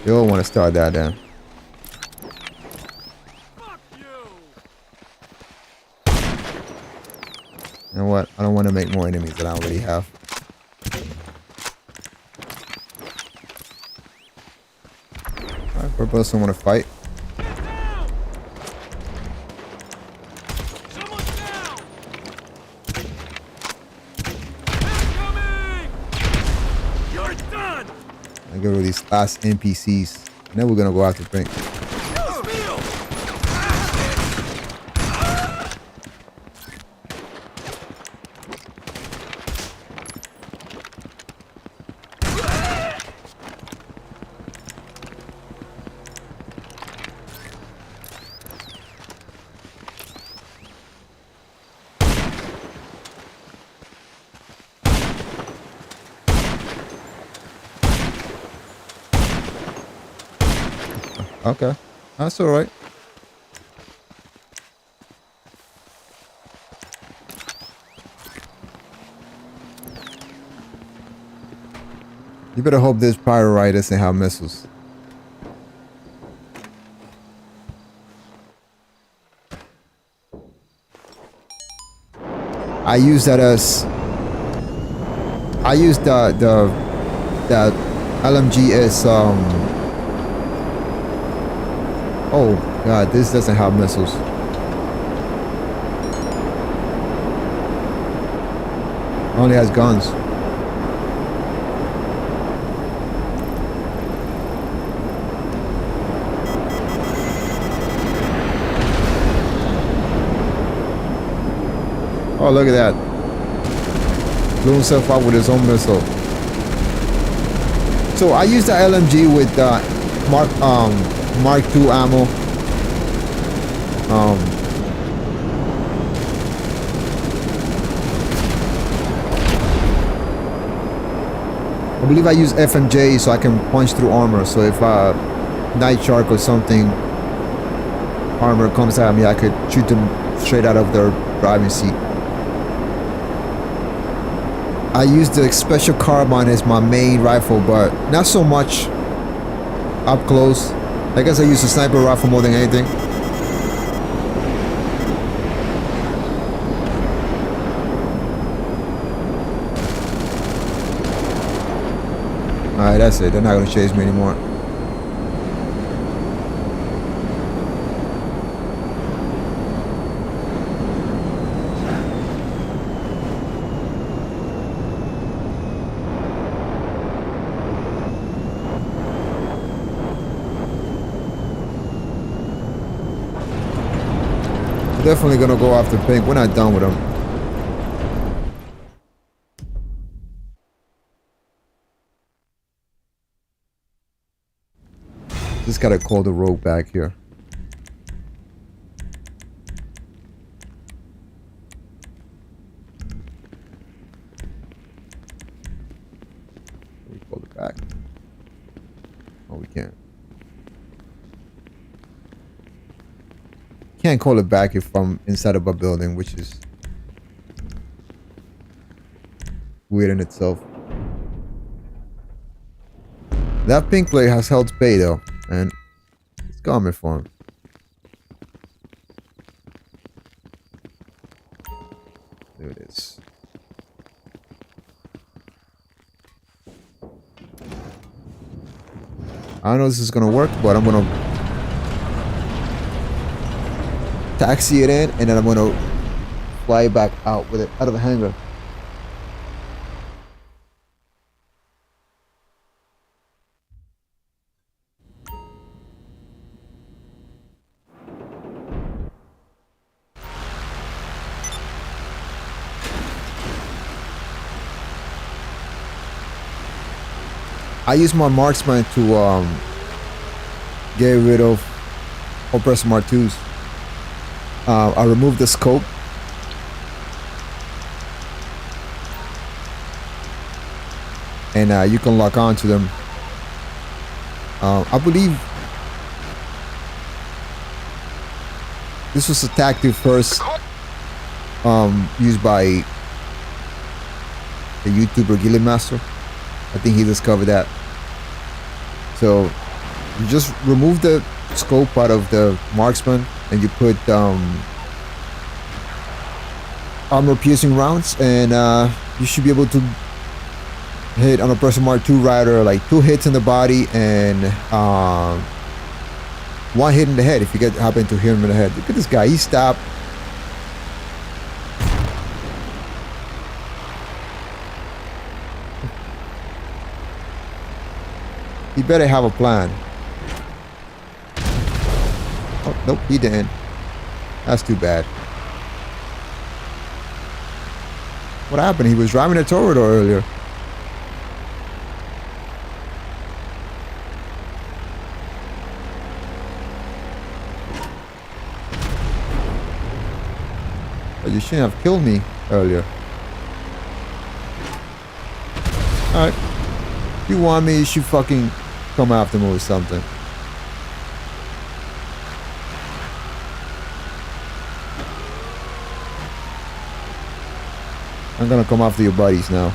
You don't want to start that then. You know what? I don't want to make more enemies that I already have. Alright, what person want to fight? I get rid of these last NPCs. And then we're gonna go after Brink. Okay. That's alright. You better hope this pyrite doesn't have missiles. I use that as I use that LMG as oh god, this doesn't have missiles. Only has guns. Oh, look at that. Blew himself up with his own missile. So I used the LMG with Mark II ammo. I believe I use FMJ so I can punch through armor. So if a night shark or something armor comes at me, I could shoot them straight out of their driving seat. I use the special carbine as my main rifle, but not so much up close. I guess I use the sniper rifle more than anything. Alright, that's it. They're not gonna chase me anymore. Definitely gonna go after Pink. We're not done with him. Just gotta call the rogue back here. We call it back. Oh, we can't. Can't call it back if I'm inside of a building, which is weird in itself. That pink plate has held pay though, and it's coming for him. There it is. I don't know if this is gonna work, but I'm gonna taxi it in, and then I'm gonna fly back out with it out of the hangar. I use my marksman to get rid of oppressor Mark 2s. I remove the scope. And you can lock on to them. I believe this was a tactic first used by the YouTuber Gilly Master. I think he discovered that. So you just remove the scope out of the marksman and you put armor piercing rounds, and you should be able to hit on a Oppressor Mark II rider like 2 hits in the body and 1 hit in the head if you happen to hit him in the head. Look at this guy, he stopped. He better have a plan. Oh, nope, he didn't. That's too bad. What happened? He was driving a Toreador earlier. But you shouldn't have killed me earlier. Alright. If you want me, you should fucking come after me with something. I'm gonna come after your buddies now.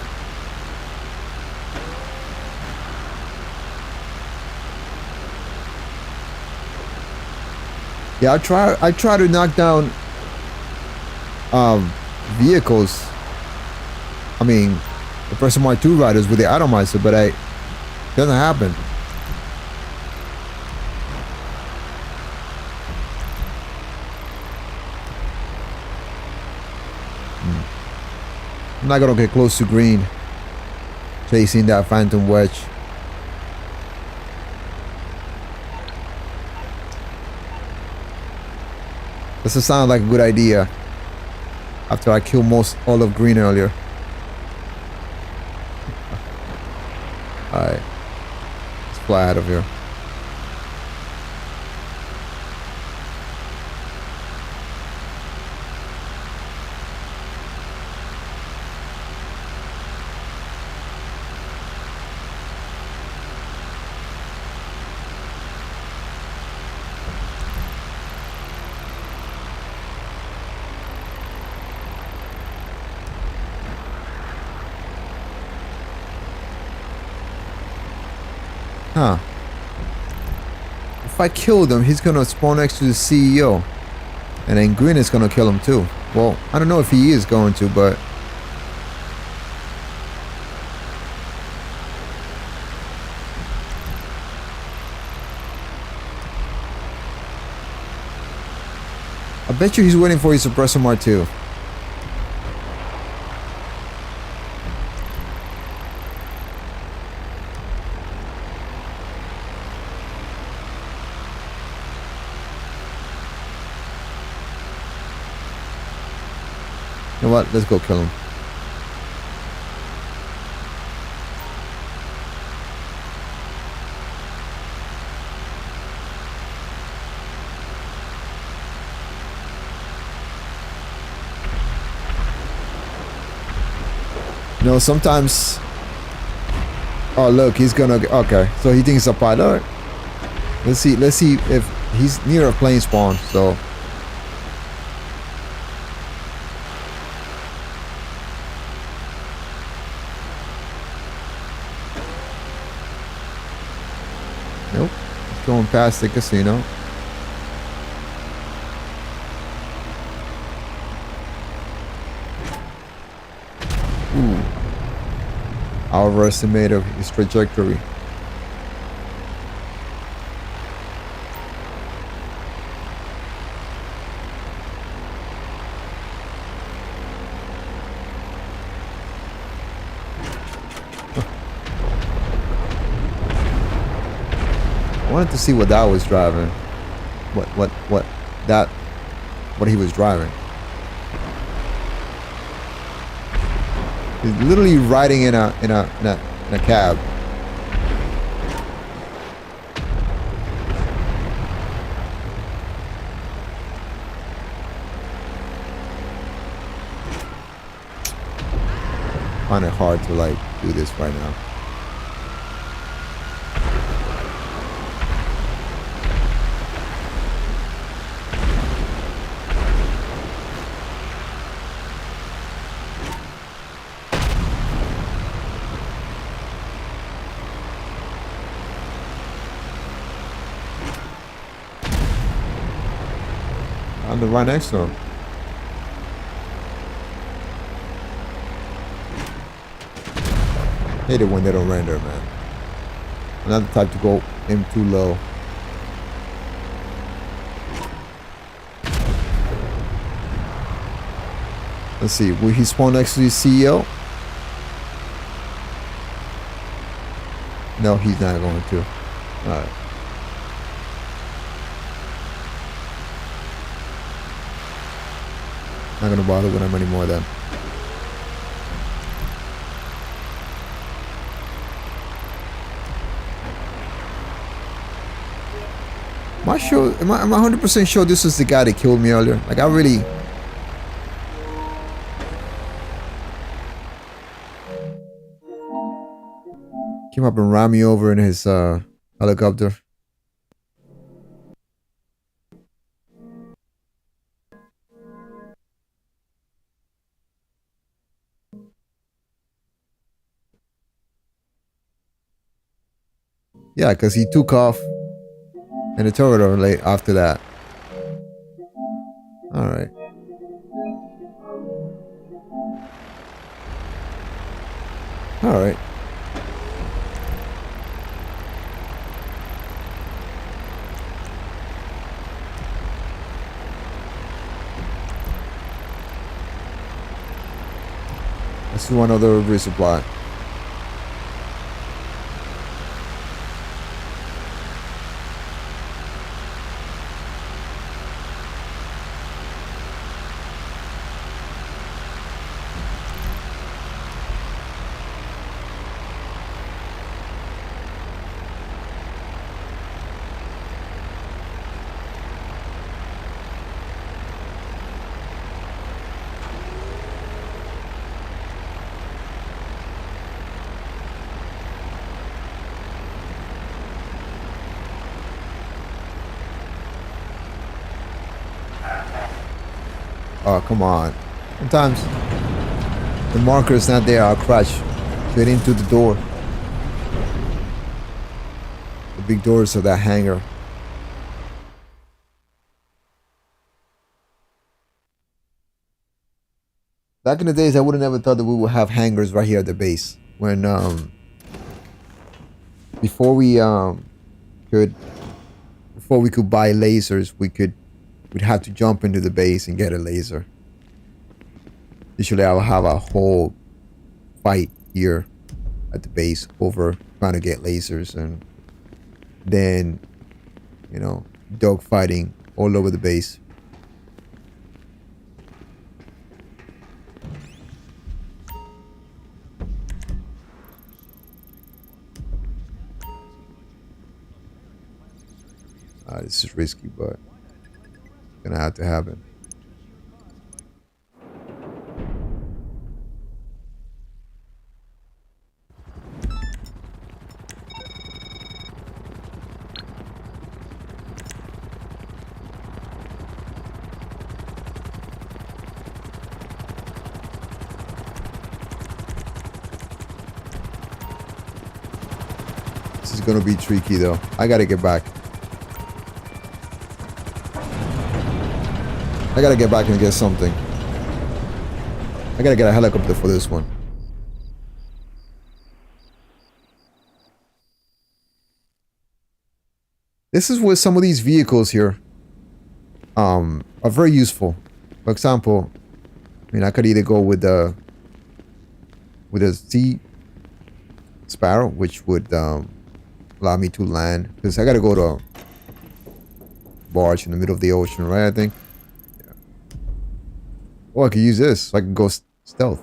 Yeah, I try to knock down vehicles. I mean, the person Mark 2 riders with the atomizer, but it doesn't happen. I'm not gonna get close to green, chasing that phantom wedge. Doesn't sound like a good idea after I killed all of green earlier. Alright, let's fly out of here. Huh. If I kill them, he's gonna spawn next to the CEO. And then Green is gonna kill him too. Well, I don't know if he is going to, but... I bet you he's waiting for his suppressor Mark 2. You know what? Let's go kill him. You know, sometimes... Oh, look, he's gonna... Okay, so he thinks it's a pilot. Let's see if he's near a plane spawn, so... Nope. He's going past the casino. Ooh. I overestimated his trajectory. I wanted to see what that was driving. What he was driving. He's literally riding in a cab. I find it hard to like do this right now. I'm the right next to him. Hate it when they don't render, man. I'm not the type to go aim too low. Let's see, will he spawn next to the CEO? No, he's not going to. Alright. Not gonna bother with him anymore then. Am I sure? Am I 100% sure this is the guy that killed me earlier? Like I really. Came up and ran me over in his helicopter. Yeah, because he took off in the turret late after that. Alright. Alright. Let's do another resupply. Oh, come on. Sometimes the marker is not there. I'll crash straight into the door. The big doors of that hangar. Back in the days, I would have never thought that we would have hangars right here at the base. When, before we could buy lasers, we'd have to jump into the base and get a laser. Usually I'll have a whole fight here at the base over trying to get lasers, and then, you know, dogfighting all over the base. This is risky, but gonna have to happen. This is gonna be tricky though. I gotta get back. I gotta get back and get something. I gotta get a helicopter for this one. This is where some of these vehicles here are very useful. For example, I mean, I could either go with a sea sparrow, which would allow me to land, because I gotta go to a barge in the middle of the ocean, right? I think. Oh, I could use this so I can go stealth.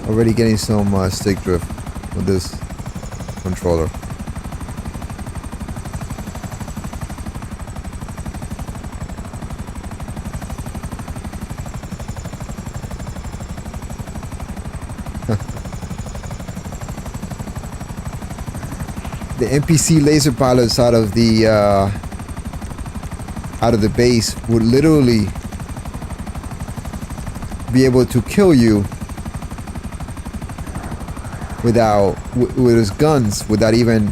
Already getting some stick drift with this controller. The NPC laser pilots out of the base would literally be able to kill you with his guns without even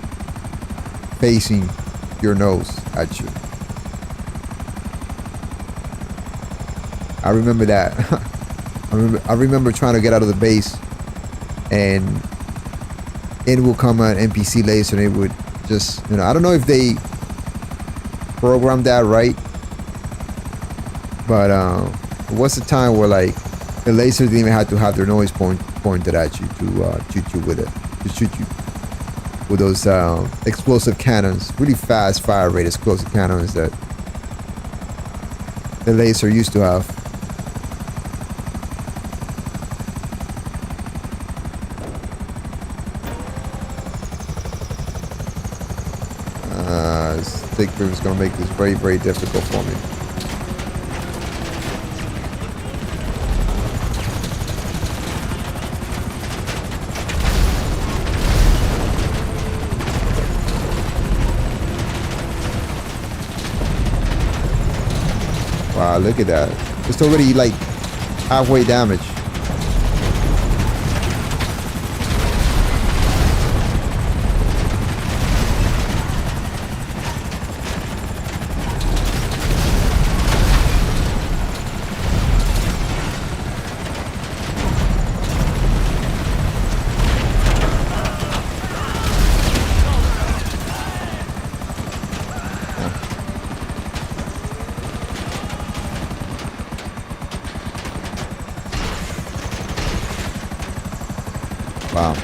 facing your nose at you. I remember that. I remember trying to get out of the base, and it will come an NPC laser, and it would just, you know, I don't know if they programmed that right, but it was a time where, like, the laser didn't even have to have their nose pointed at you to shoot you with it, to shoot you with those explosive cannons, really fast fire rate explosive cannons that the laser used to have. Stick drift is going to make this very, very difficult for me. Wow, look at that. It's already like halfway damage. Wow. I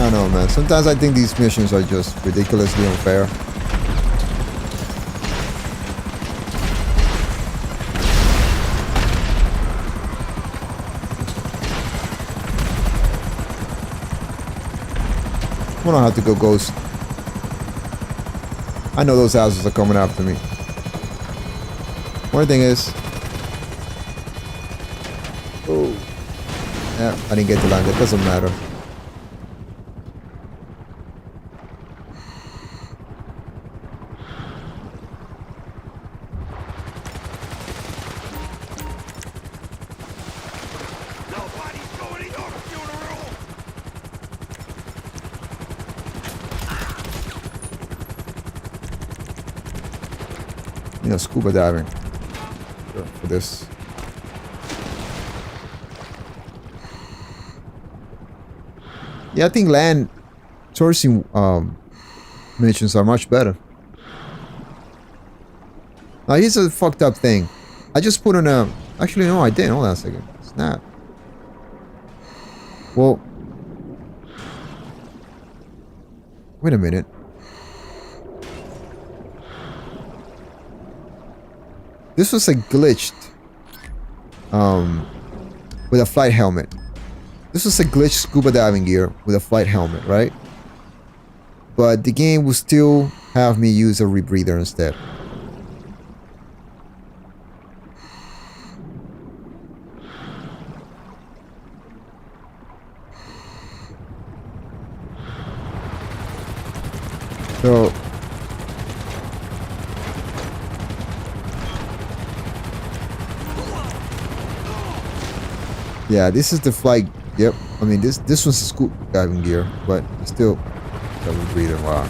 don't know, man. Sometimes I think these missions are just ridiculously unfair. I'm gonna have to go ghost. I know those houses are coming after me. One thing is... Oh. Yeah, I didn't get to land. It doesn't matter.
Nobody's going to your funeral.
You know, scuba diving. For this. Yeah, I think land sourcing missions are much better. Now here's a fucked up thing. I just put on a... Actually, no, I didn't. Hold on a second. Snap. Well... Wait a minute. This was a glitched... with a flight helmet. This was a glitched scuba diving gear with a flight helmet, right? But the game will still have me use a rebreather instead. So... Yeah, this is the flight. Yep. I mean, this was a scuba diving gear, but still, double breathing. Wow.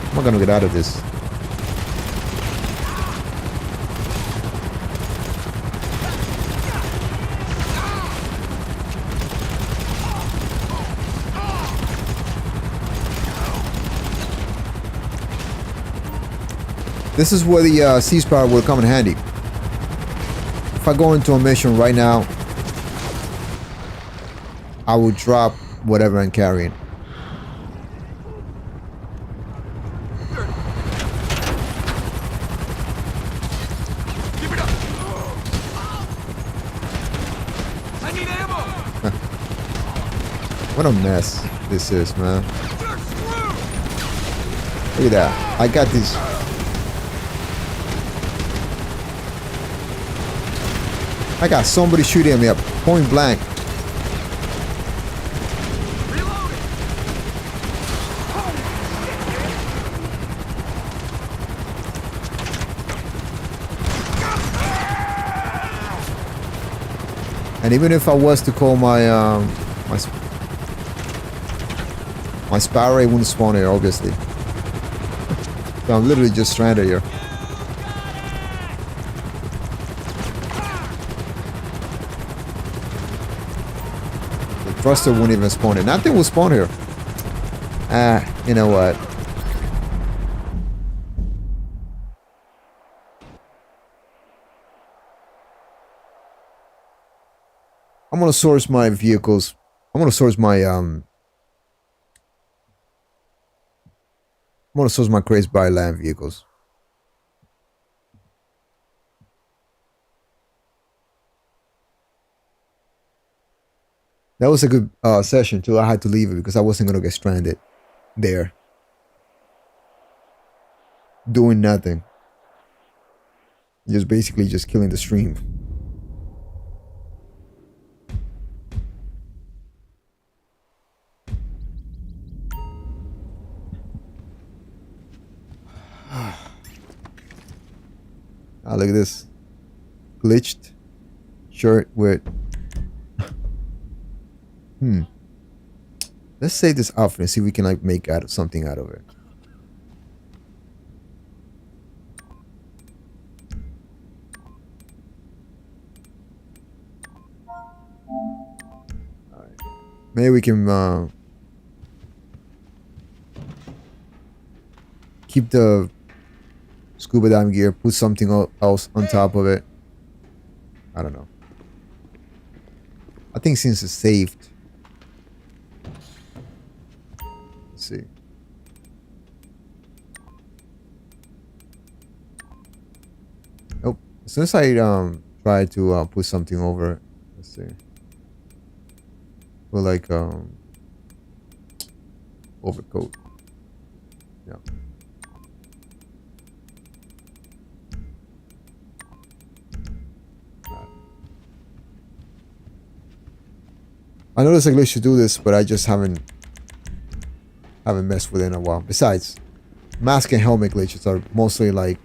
How am I gonna get out of this? This is where the ceasefire will come in handy. If I go into a mission right now, I will drop whatever I'm carrying.
Keep it up. I need ammo.
What a mess this is, man.
You're screwed.
Look at that. I got these. I got somebody shooting at me up point blank.
Reloading.
And even if I was to call my my Sparrow, it wouldn't spawn here, obviously. So I'm literally just stranded here. Thruster won't even spawn here. Nothing will spawn here. Ah, you know what? I'm gonna source my vehicles. I'm gonna source my crates by land vehicles. That was a good session too. I had to leave it because I wasn't gonna get stranded there, doing nothing, just basically just killing the stream. Ah, look at this. Glitched shirt with. Let's save this outfit and see if we can like make something out of it. Alright. Maybe we can keep the scuba diving gear, put something else on top of it. I don't know. I think since it's saved. Let's see. Nope. As soon as I try to put something over it. Let's see. Put like overcoat. Yeah. I know there's a glitch to do this, but I just haven't messed with it in a while. Besides, mask and helmet glitches are mostly like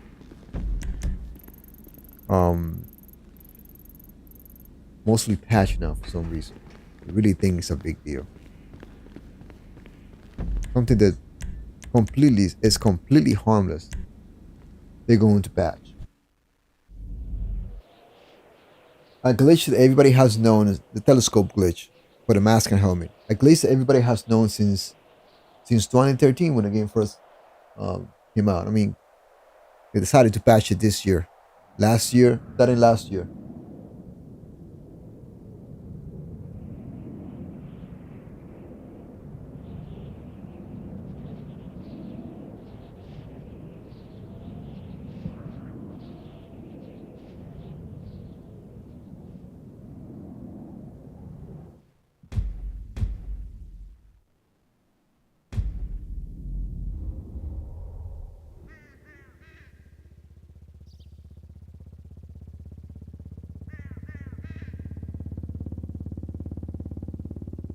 mostly patched now for some reason. I really think it's a big deal. Something that is completely harmless. They're going to patch. A glitch that everybody has known is the telescope glitch for the mask and helmet. A glitch that everybody has known since 2013 when the game first came out. I mean, they decided to patch it this year. Starting last year.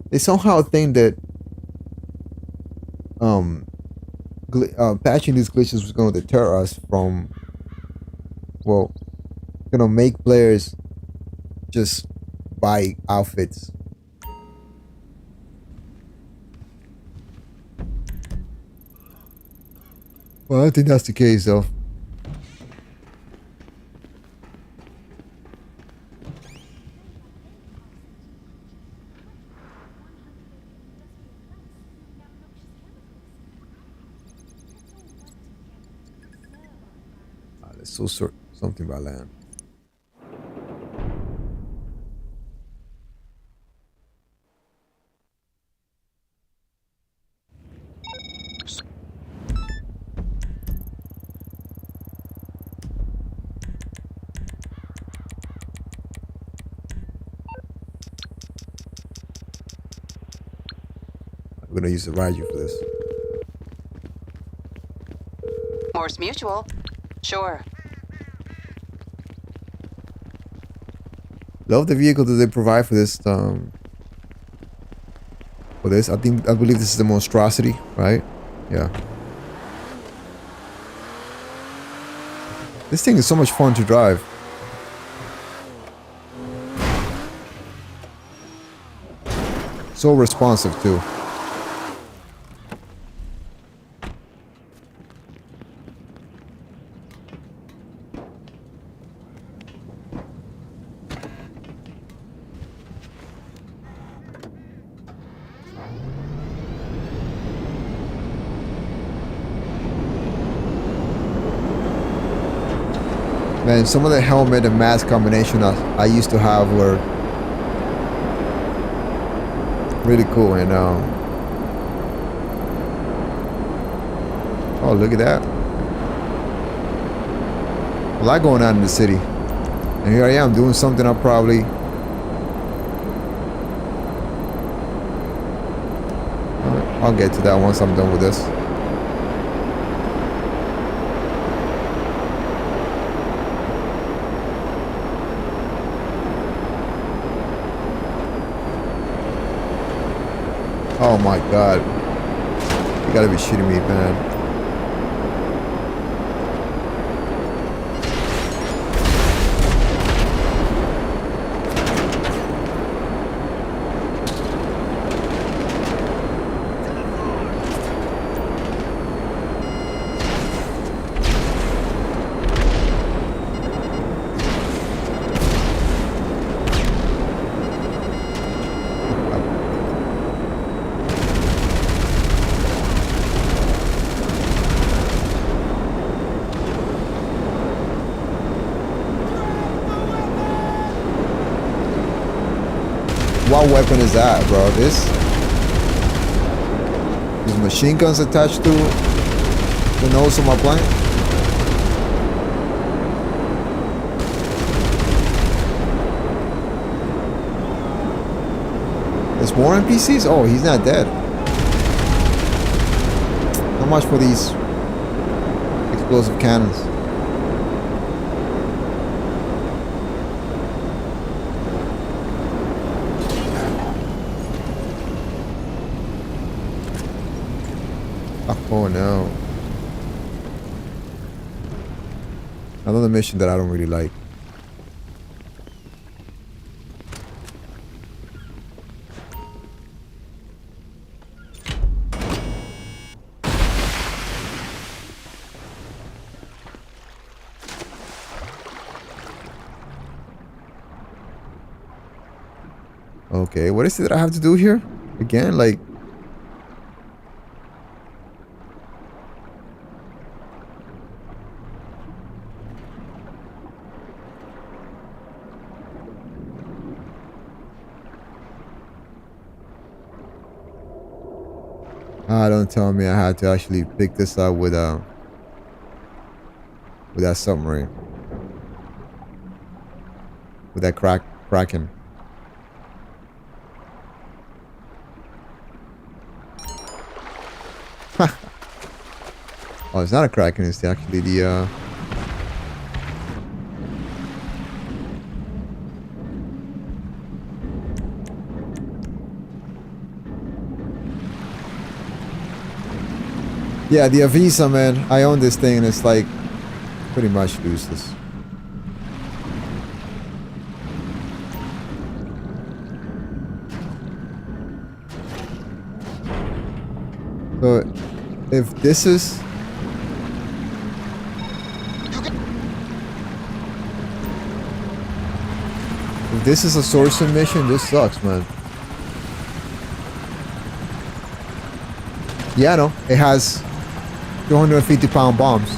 They somehow think that patching these glitches was going to deter us from, well, gonna make players just buy outfits. Well, I don't think that's the case though. So something about land. I'm gonna use the Raiju for this.
Morse Mutual. Sure.
Love the vehicle that they provide for this. I believe this is the monstrosity, right? Yeah. This thing is so much fun to drive. So responsive too. Man, some of the helmet and mask combination I used to have were really cool, and oh, look at that. A lot going on in the city. And here I am doing something I'll probably I'll get to that once I'm done with this. Oh my god. You gotta be shitting me, man. weapon is that, bro? This machine guns attached to the nose of my plane? There's more NPCs? Oh, he's not dead. How much for these explosive cannons? Oh no. Another mission that I don't really like. Okay, what is it that I have to do here? Again, like... don't tell me I had to actually pick this up with that submarine. With that Kraken. Oh, it's not a Kraken, it's actually the yeah, the Avisa, man. I own this thing and it's like pretty much useless. So if this is a sourcing mission, this sucks, man. Yeah, I know. It has 250-pound bombs.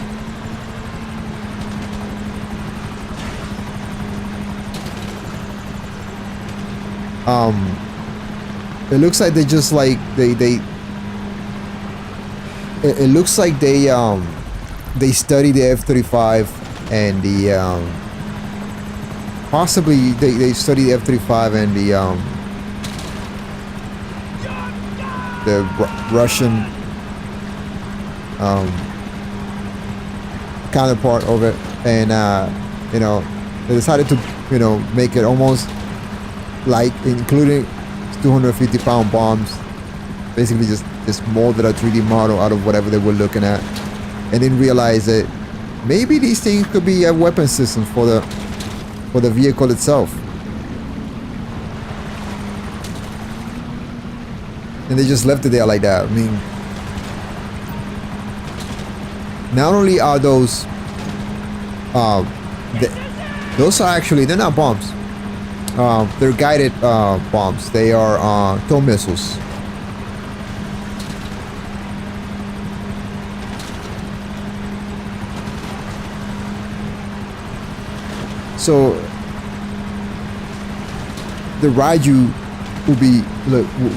It looks like they just like it looks like they study the F-35 and the possibly they study the F-35 and the Russian counterpart of it, and you know, they decided to, you know, make it almost like including 250-pound bombs, basically just molded a 3D model out of whatever they were looking at, and then realize that maybe these things could be a weapon system for the vehicle itself. And they just left it there like that. I mean, not only are those those are actually, they're not bombs. They're guided bombs. They are tow missiles. So the Raiju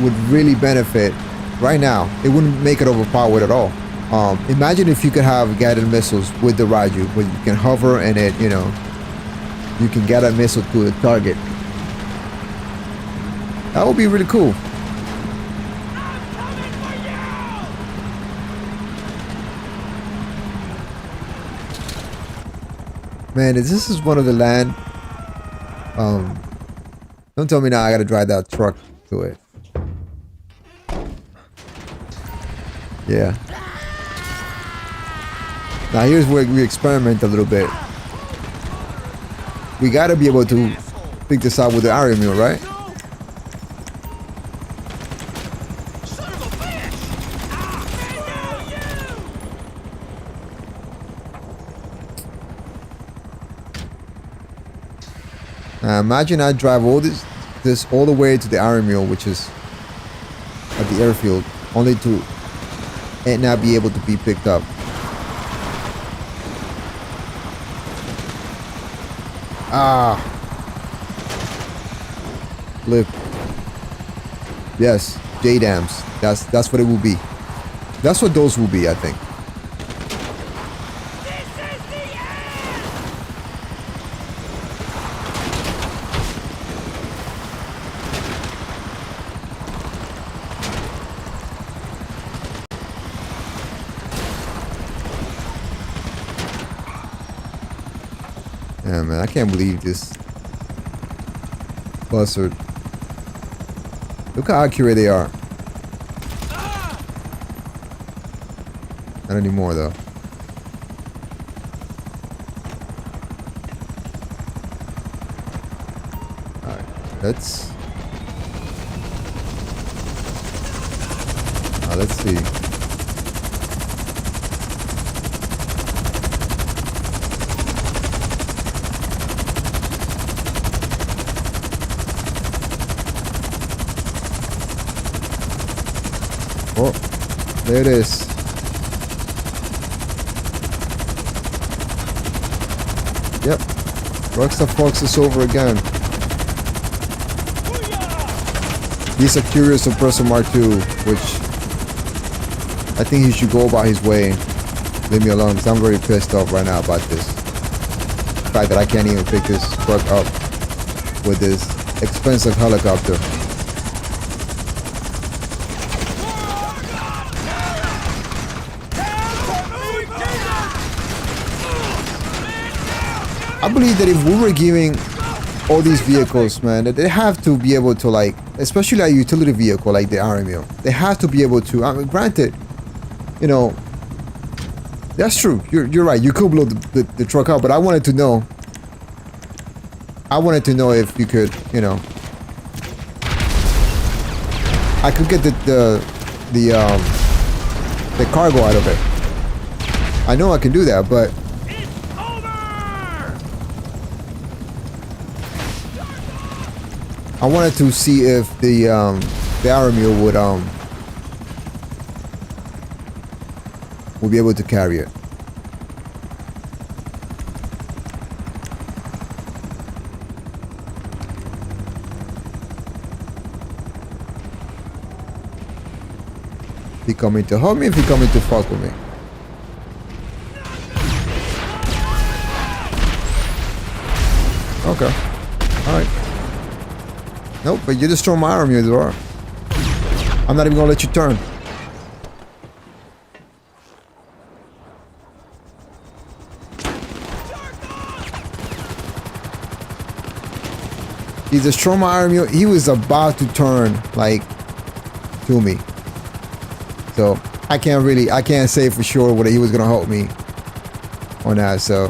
would really benefit right now. It wouldn't make it overpowered at all. Imagine if you could have guided missiles with the Raiju, where you can hover and it, you know, you can get a missile to the target. That would be really cool. Man, this is one of the land. Don't tell me now I gotta drive that truck to it. Yeah. Now here's where we experiment a little bit. We gotta be able to pick this out with the area mule, right? Imagine I drive all this all the way to the Iron Mule, which is at the airfield, only to not be able to be picked up. Ah, flip. Yes, JDAMs. That's what it will be. That's what those will be, I think. Yeah, man, I can't believe this buzzard. Look how accurate they are. Not anymore, though. Alright, let's see. Oh, there it is. Yep. Rockstar Fox is over again. He's a curious oppressor Mark II, which I think he should go about his way. Leave me alone, because I'm very pissed off right now about this. The fact that I can't even pick this truck up with this expensive helicopter. I believe that if we were giving all these vehicles, man, that they have to be able to, like, especially a utility vehicle like the RMU, they have to be able to, I mean, granted, you know, that's true. You're right. You could blow the truck up, but I wanted to know if you could, you know, I could get the cargo out of it. I know I can do that, but I wanted to see if the RMU would be able to carry it. He coming to help me, if he coming to fuck with me. Okay. Alright. Nope, but you destroy my arm, you are. I'm not even gonna let you turn. He destroyed my arm. He was about to turn, like, to me. So I can't say for sure whether he was gonna help me or not. So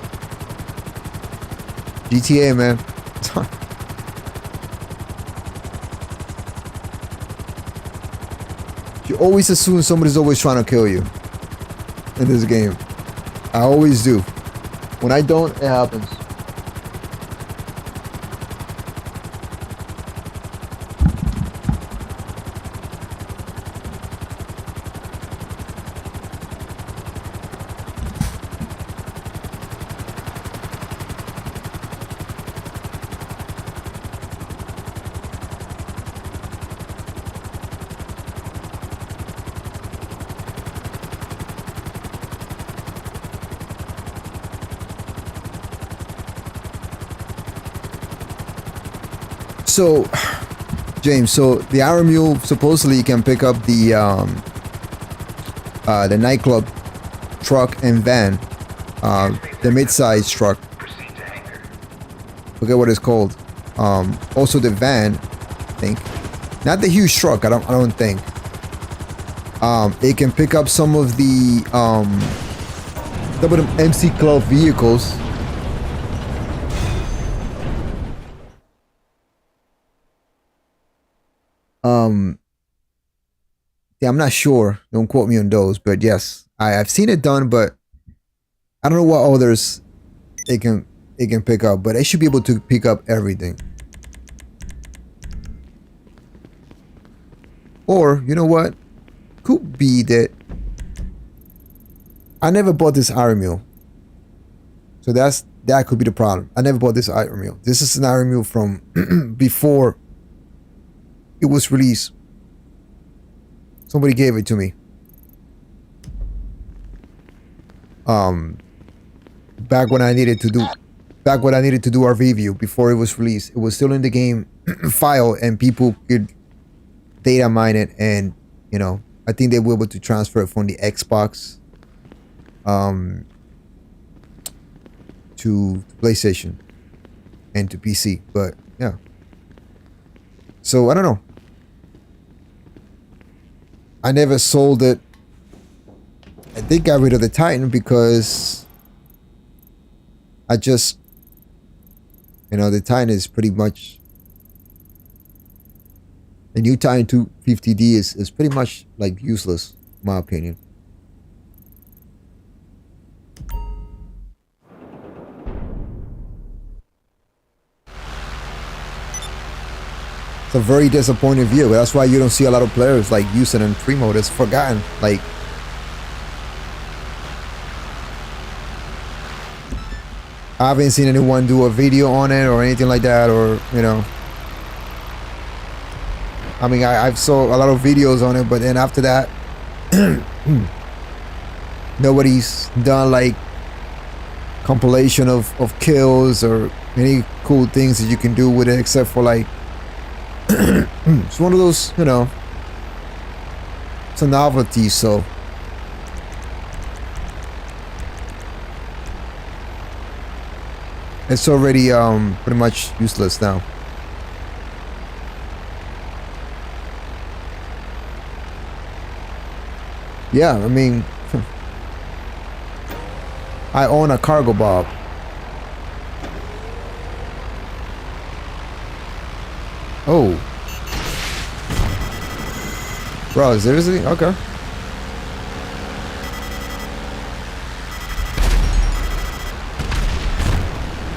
GTA, man. You always assume somebody's always trying to kill you in this game. I always do. When I don't, it happens. So, James, so the RMU supposedly can pick up the nightclub truck and van, the mid-size truck. Forget what it's called. Also the van, I think, not the huge truck. I don't think. It can pick up some of the MC Club vehicles. Yeah, I'm not sure. Don't quote me on those, but yes, I've seen it done, but I don't know what others it can pick up, but it should be able to pick up everything. Or, you know what? Could be that I never bought this RMU. So that could be the problem. I never bought this RMU. This is an RMU from before it was released Somebody gave it to me. Back when I needed to do our review before it was released. It was still in the game file, and people could data mine it, and you know, I think they were able to transfer it from the Xbox to PlayStation and to PC. But yeah. So I don't know. I never sold it. I did got rid of the Titan because I just, you know, the Titan is pretty much, the new Titan 250D is pretty much like useless, in my opinion. It's a very disappointing view. That's why you don't see a lot of players like using it in free mode. It's forgotten. Like, I haven't seen anyone do a video on it or anything like that, or you know. I mean, I've saw a lot of videos on it, but then after that, nobody's done like compilation of kills or any cool things that you can do with it, except for like, it's one of those, you know, it's a novelty, so it's already pretty much useless now. Yeah, I mean, I own a cargo bob. Oh. Bro, seriously? Okay.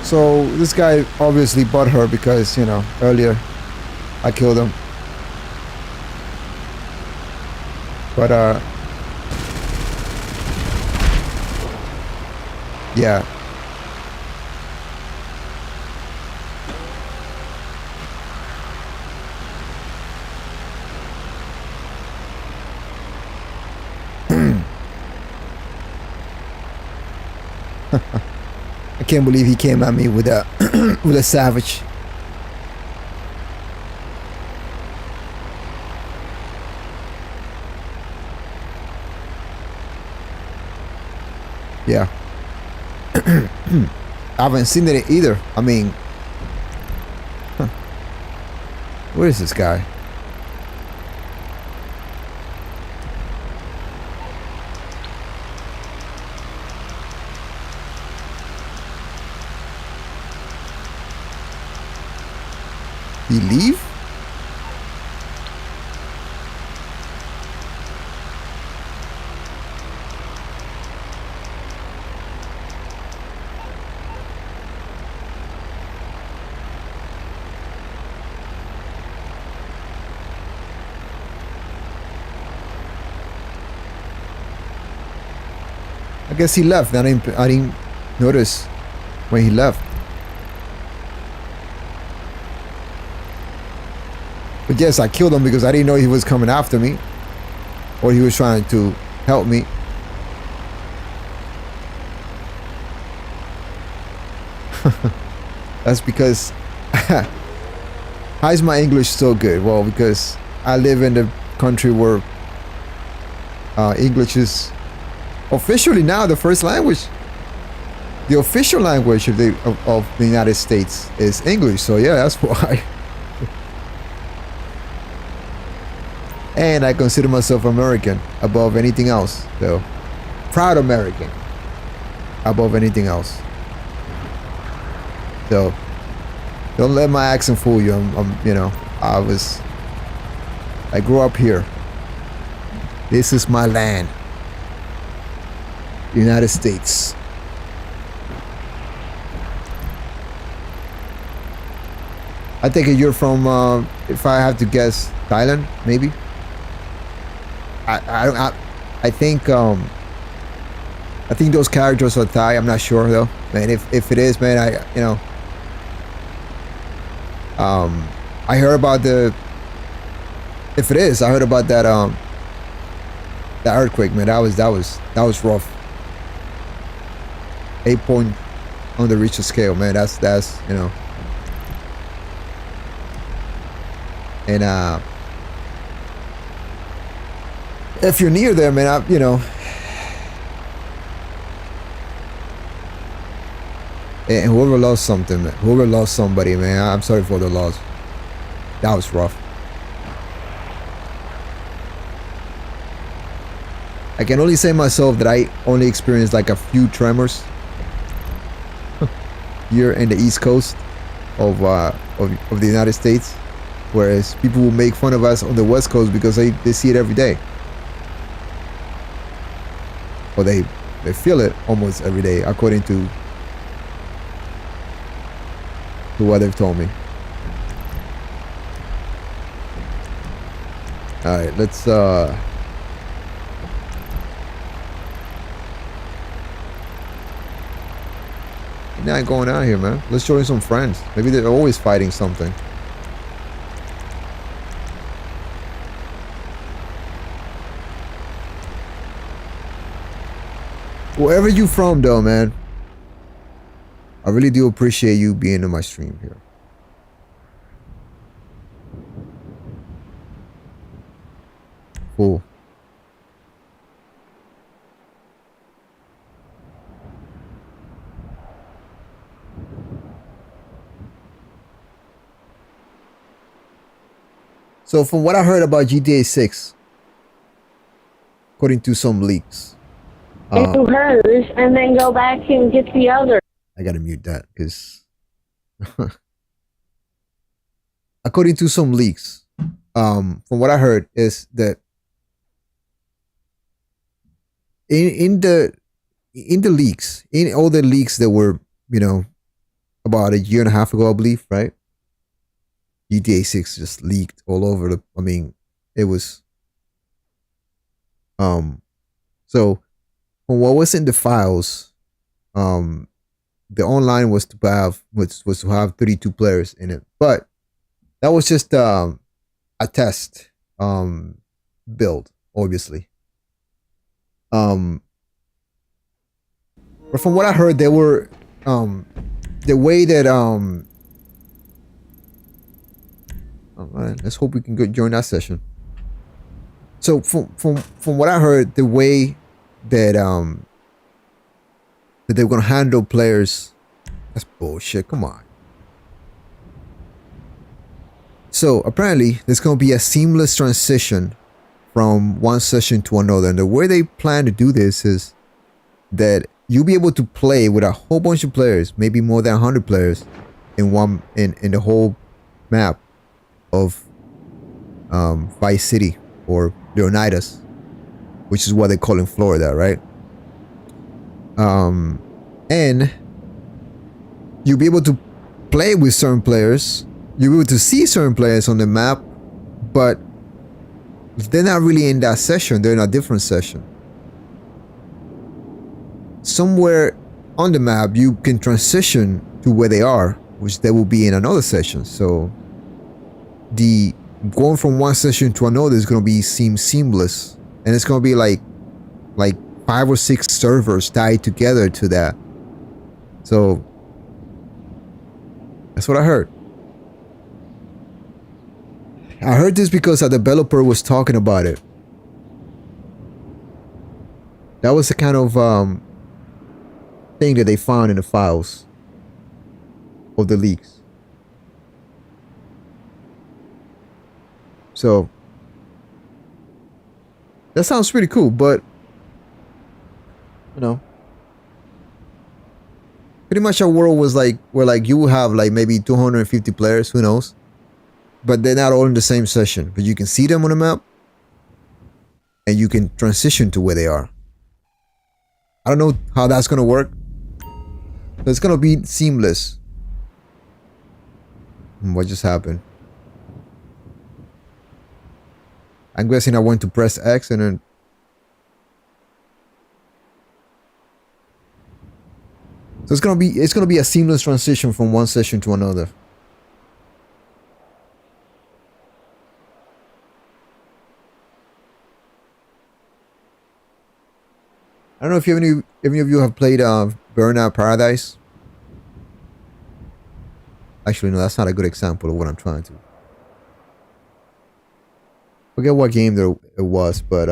So this guy obviously bought her because, you know, earlier I killed him. But yeah. I can't believe he came at me with a with a savage. Yeah. I haven't seen it either. I mean, where is this guy? He leave? I guess he left. I didn't notice when he left. But yes, I killed him because I didn't know he was coming after me, or he was trying to help me. That's because how is my English so good? Well, because I live in the country where English is officially now the first language. The official language of the United States is English. So yeah, that's why. And I consider myself American above anything else, though. Proud American above anything else. So don't let my accent fool you. You know, I grew up here. This is my land, United States. I think you're from, if I have to guess, Thailand, maybe. I think those characters are Thai. I'm not sure though, man. If it is, man, I heard about the. If it is, I heard about that That earthquake, man, that was rough. 8 point on the Richter scale, man. That's you know. And if you're near there, man, you know. And whoever lost something, man, whoever lost somebody, man, I'm sorry for the loss. That was rough. I can only say myself that I only experienced like a few tremors here in the East Coast of the United States, whereas people will make fun of us on the West Coast because they see it every day, or they feel it almost every day, according to what they've told me. All right, let's not going out here, man. Let's join some friends. Maybe they're always fighting something. Wherever you from, though, man, I really do appreciate you being in my stream here. Cool. So from what I heard about GTA 6, according to some leaks,
do hers and then go back and get the other.
I gotta mute that because according to some leaks, from what I heard is that in the leaks, in all the leaks that were, you know, about a year and a half ago, I believe, right? GTA 6 just leaked all over the, I mean, it was so from what was in the files, the online was to have 32 players in it, but that was just a test build, obviously. But from what I heard, they were the way that oh man, let's hope we can go join that session. So from what I heard, the way that that they were gonna handle players, that's bullshit. Come on. So apparently there's gonna be a seamless transition from one session to another, and the way they plan to do this is that you'll be able to play with a whole bunch of players, maybe more than 100 players in the whole map of Vice City or Leonidas, which is what they call in Florida, right? And you'll be able to play with certain players. You'll be able to see certain players on the map, but they're not really in that session. They're in a different session. Somewhere on the map, you can transition to where they are, which they will be in another session. So the going from one session to another is going to be seamless, and it's going to be like 5 or 6 servers tied together to that. So that's what I heard. I heard this because a developer was talking about it. That was the kind of thing that they found in the files of the leaks. So that sounds pretty cool, but you know, pretty much our world was like where like you will have like maybe 250 players, who knows, but they're not all in the same session, but you can see them on the map and you can transition to where they are. I don't know how that's gonna work, but it's gonna be seamless. What just happened? I'm guessing I went to press X and then so it's gonna be a seamless transition from one session to another. I don't know if any of you have played Burnout Paradise. Actually, no, that's not a good example of what I'm trying to. Forget what game there it was, but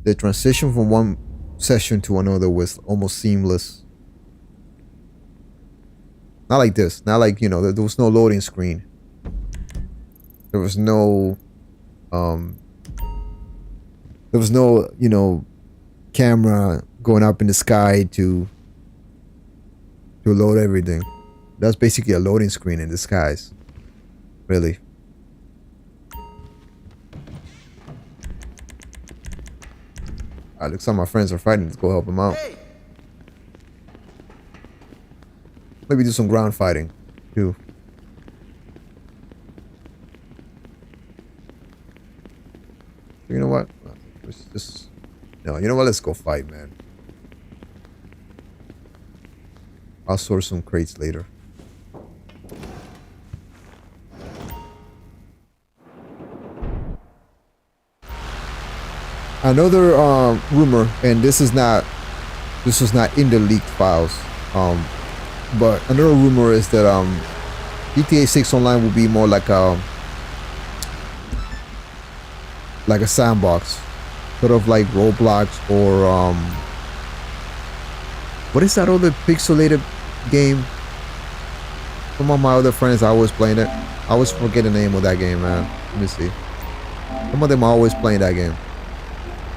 the transition from one session to another was almost seamless. Not like this. Not like, you know, there was no loading screen. There was no you know, camera going up in the sky to load everything. That's basically a loading screen in disguise. Really. Looks like my friends are fighting. Let's go help them out. Maybe do some ground fighting too. You know what? Let's just no. You know what? Let's go fight, man. I'll source some crates later. Another rumor, and this was not in the leaked files, but another rumor is that GTA 6 Online will be more like a sandbox, sort of like Roblox or what is that other pixelated game? Some of my other friends are always playing it. I always forget the name of that game, man. Let me see. Some of them are always playing that game.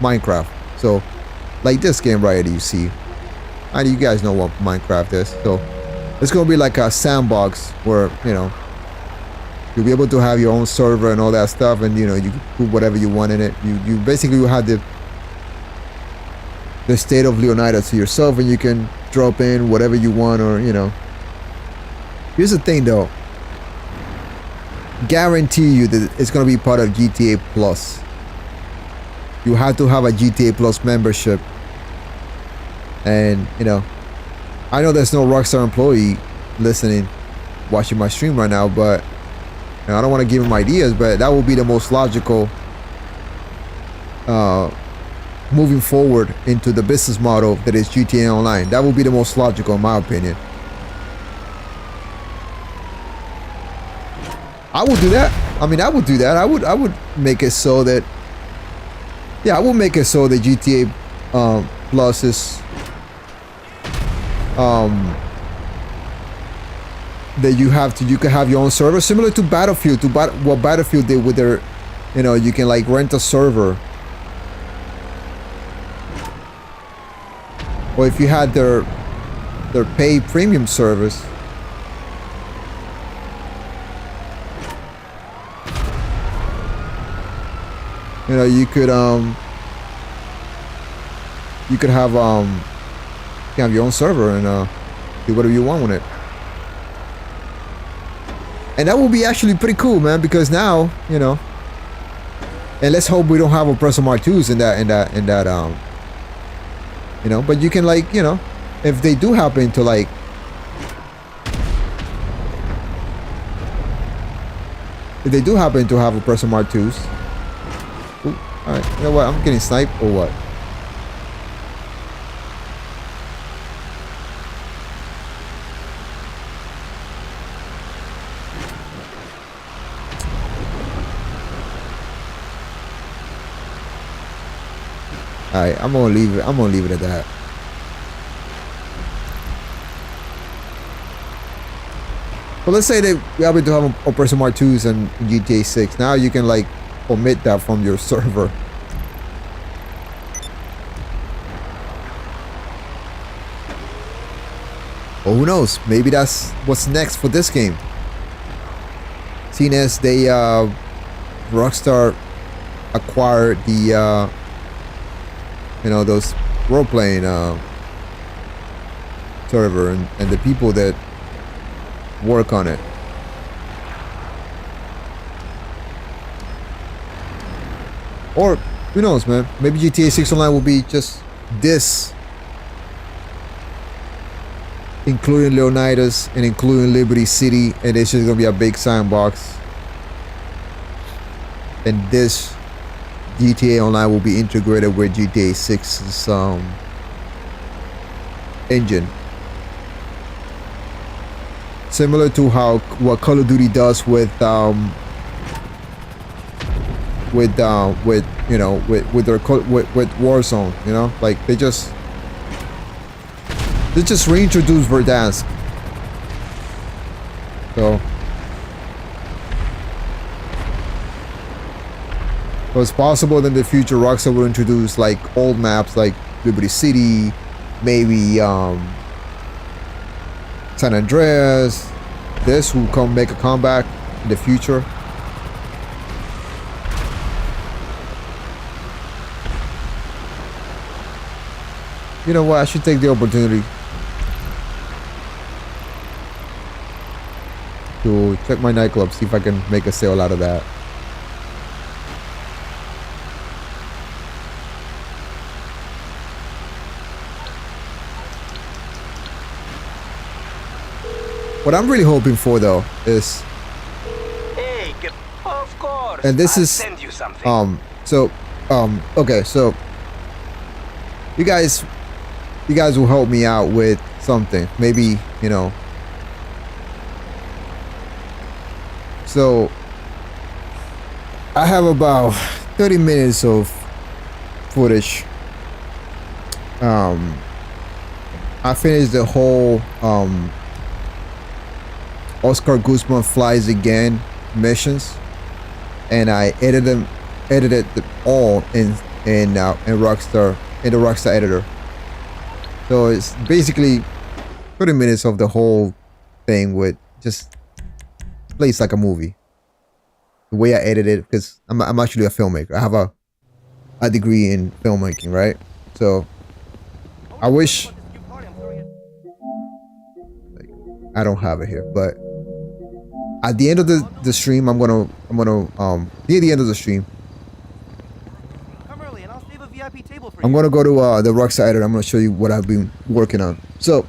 Minecraft. So like this game right here you see, and you guys know what Minecraft is. So it's gonna be like a sandbox where, you know, you'll be able to have your own server and all that stuff, and you know, you can put whatever you want in it. You basically will have the state of Leonidas to yourself, and you can drop in whatever you want, or you know. Here's the thing though, guarantee you that it's gonna be part of GTA Plus. You have to have a GTA Plus membership. And, you know, I know there's no Rockstar employee listening, watching my stream right now, but you know, I don't want to give him ideas, but that will be the most logical moving forward into the business model that is GTA Online. That will be the most logical in my opinion. I would do that. I mean, I would do that. I would make it so that, yeah, I will make it so that GTA Plus is that you can have your own server, similar to Battlefield, what Battlefield did with their, you know, you can like rent a server, or if you had their paid premium service. You know, you could have your own server and do whatever you want with it. And that will be actually pretty cool, man, because now, you know, and let's hope we don't have oppressor Mark 2s in that you know, but you can, like, you know, if they do happen to, like, if they do happen to have oppressor Mark 2s. Alright, you know what? I'm getting sniped or what? Alright, I'm gonna leave it at that. But let's say that we happen to have oppressor Mark 2s in GTA 6. Now you can, like, omit that from your server. Well, who knows? Maybe that's what's next for this game. Seeing as they Rockstar acquired the you know, those role-playing server and the people that work on it. Or, who knows, man? Maybe GTA 6 Online will be just this, including Leonidas and including Liberty City, and it's just gonna be a big sandbox. And this GTA Online will be integrated with GTA 6's engine, similar to what Call of Duty does with their with Warzone. You know, like they just reintroduced Verdansk. So it's possible that in the future Rockstar will introduce like old maps like Liberty City, maybe San Andreas. This will make a comeback in the future. You know what? I should take the opportunity to check my nightclub, see if I can make a sale out of that. What I'm really hoping for though is,
Hey, of course.
and this
I'll
is
send you something.
okay, so you guys will help me out with something, maybe, you know. So I have about 30 minutes of footage. I finished the whole Oscar Guzman Flies Again missions, and I edited them all in Rockstar, in the Rockstar editor. So it's basically 30 minutes of the whole thing with just plays like a movie. The way I edit it, because I'm actually a filmmaker. I have a degree in filmmaking, right? So I wish, like, I don't have it here, but at the end of the stream, I'm gonna near the end of the stream, I'm gonna go to the Rockstar editor. I'm gonna show you what I've been working on. So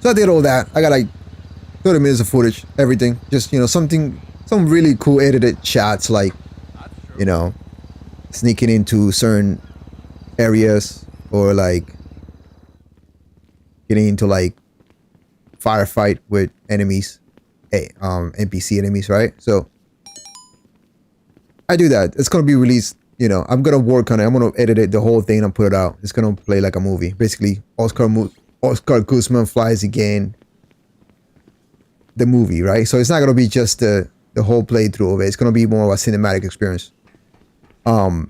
I did all that. I got like 30 minutes of footage, everything. Just, you know, some really cool edited shots, like, you know, sneaking into certain areas, or like getting into like firefight with enemies, NPC enemies, right? So I do that. It's gonna be released. You know, I'm gonna work on it. I'm gonna edit it, the whole thing, and put it out. It's gonna play like a movie. Basically, Oscar Guzman Flies Again, the movie, right? So it's not gonna be just the whole playthrough of it. It's gonna be more of a cinematic experience. It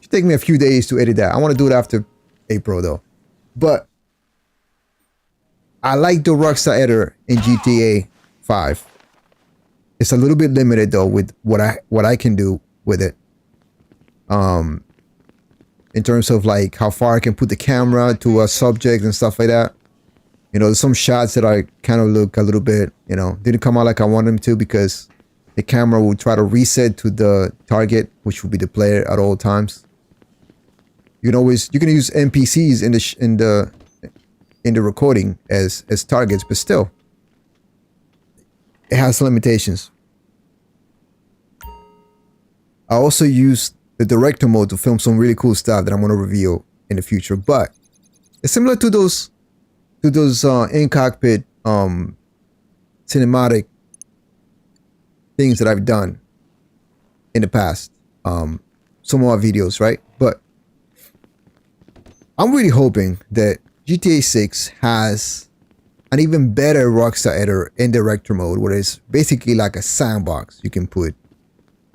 should take me a few days to edit that. I want to do it after April though. But I like the Rockstar editor in GTA 5. It's a little bit limited though with what I can do with it. In terms of like how far I can put the camera to a subject and stuff like that. You know, there's some shots that I kind of look a little bit, you know, didn't come out like I wanted them to, because the camera will try to reset to the target, which will be the player at all times. You can use NPCs in the recording as targets, but still, it has limitations. I also use the director mode to film some really cool stuff that I'm going to reveal in the future, but it's similar to those in-cockpit cinematic things that I've done in the past, some of our videos, right? But I'm really hoping that GTA 6 has an even better Rockstar editor in director mode, where it's basically like a sandbox. You can put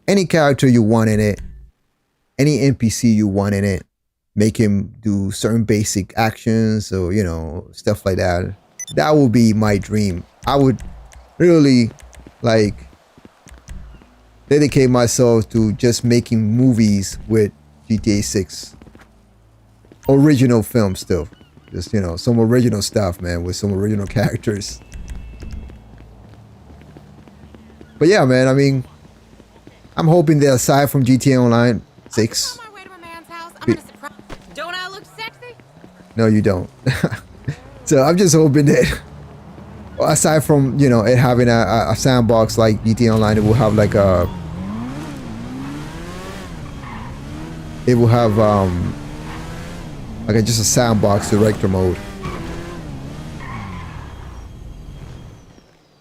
any character you want in it, any NPC you want in it, make him do certain basic actions, or, you know, stuff like that. That would be my dream. I would really like dedicate myself to just making movies with GTA 6. Original film still. Just, you know, some original stuff, man, with some original characters. But yeah, man, I mean, I'm hoping that aside from GTA Online 6...
Don't I look sexy?
No, you don't. So I'm just hoping that, aside from, you know, it having a sandbox like GTA Online, it will have like a it will have like just a sandbox director mode.